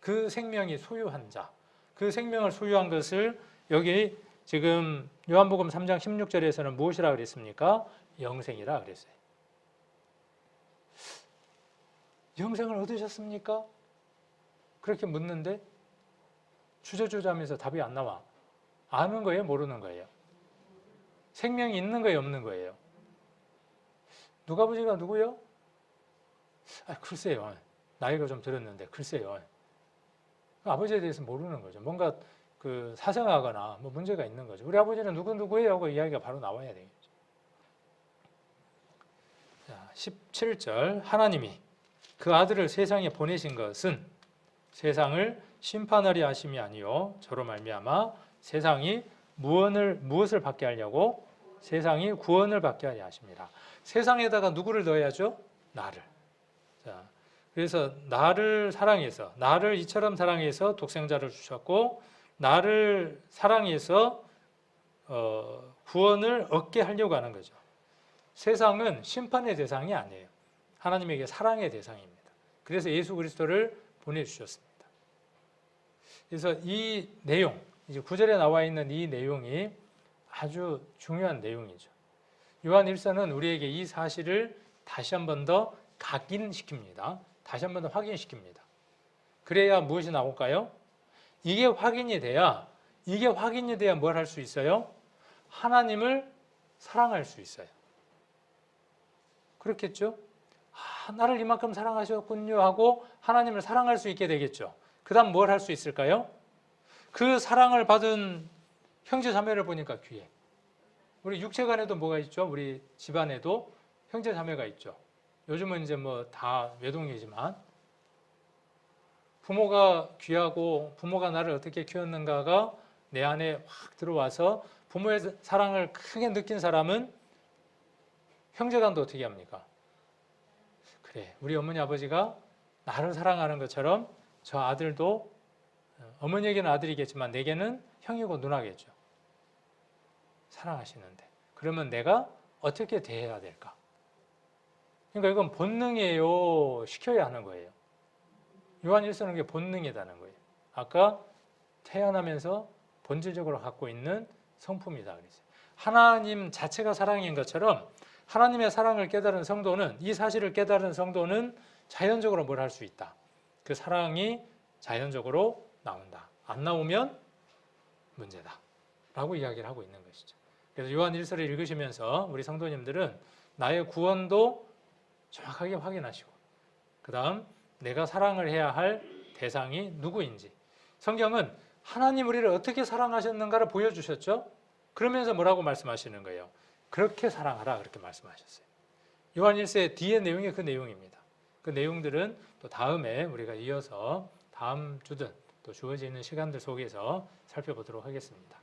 그 생명이 소유한 자, 그 생명을 소유한 것을 여기 지금 요한복음 3장 16절에서는 무엇이라 그랬습니까? 영생이라 그랬어요. 영생을 얻으셨습니까? 그렇게 묻는데 주저주저하면서 답이 안 나와. 아는 거예요? 모르는 거예요? 생명이 있는 거예요? 없는 거예요? 누가아버지가 누구요? 글쎄요. 나이가 좀 들었는데 글쎄요. 아버지에 대해서 모르는 거죠. 뭔가 그 사생하거나 뭐 문제가 있는 거죠. 우리 아버지는 누구예요? 하고 이야기가 바로 나와야 되겠죠. 자, 17절 하나님이 그 아들을 세상에 보내신 것은 세상을 심판하려 하심이 아니요 저로 말미암아 세상이 무엇을 받게 하려고? 세상이 구원을 받게 하려 하십니다. 세상에다가 누구를 넣어야죠? 나를. 자, 그래서 나를 사랑해서, 나를 이처럼 사랑해서 독생자를 주셨고 나를 사랑해서 구원을 얻게 하려고 하는 거죠. 세상은 심판의 대상이 아니에요. 하나님에게 사랑의 대상입니다. 그래서 예수 그리스도를 보내주셨습니다. 그래서 이 내용, 이제 9절에 나와 있는 이 내용이 아주 중요한 내용이죠. 요한 1서는 우리에게 이 사실을 다시 한 번 더 각인시킵니다. 다시 한 번 더 확인시킵니다. 그래야 무엇이 나올까요? 이게 확인이 돼야 뭘 할 수 있어요? 하나님을 사랑할 수 있어요. 그렇겠죠? 나를 이만큼 사랑하셨군요 하고 하나님을 사랑할 수 있게 되겠죠. 그 다음 뭘 할 수 있을까요? 그 사랑을 받은 형제 자매를 보니까 귀해. 우리 육체간에도 뭐가 있죠? 우리 집안에도 형제 자매가 있죠. 요즘은 이제 뭐 다 외동이지만 부모가 귀하고 부모가 나를 어떻게 키웠는가가 내 안에 확 들어와서 부모의 사랑을 크게 느낀 사람은 형제간도 어떻게 합니까? 그래, 우리 어머니 아버지가 나를 사랑하는 것처럼 저 아들도 어머니에게는 아들이겠지만 내게는 형이고 누나겠죠. 사랑하시는데 그러면 내가 어떻게 대해야 될까? 그러니까 이건 본능이에요? 시켜야 하는 거예요? 요한 1서는 게 본능이라는 거예요. 아까 태어나면서 본질적으로 갖고 있는 성품이다 그랬어요. 하나님 자체가 사랑인 것처럼 하나님의 사랑을 깨달은 성도는, 이 사실을 깨달은 성도는 자연적으로 뭘 할 수 있다. 그 사랑이 자연적으로 나온다. 안 나오면 문제다 라고 이야기를 하고 있는 것이죠. 그래서 요한 1서를 읽으시면서 우리 성도님들은 나의 구원도 정확하게 확인하시고 그 다음 내가 사랑을 해야 할 대상이 누구인지, 성경은 하나님 우리를 어떻게 사랑하셨는가를 보여주셨죠. 그러면서 뭐라고 말씀하시는 거예요? 그렇게 사랑하라 그렇게 말씀하셨어요. 요한 1서 뒤의 내용이 그 내용입니다. 그 내용들은 또 다음에 우리가 이어서 다음 주든 또 주어지는 시간들 속에서 살펴보도록 하겠습니다.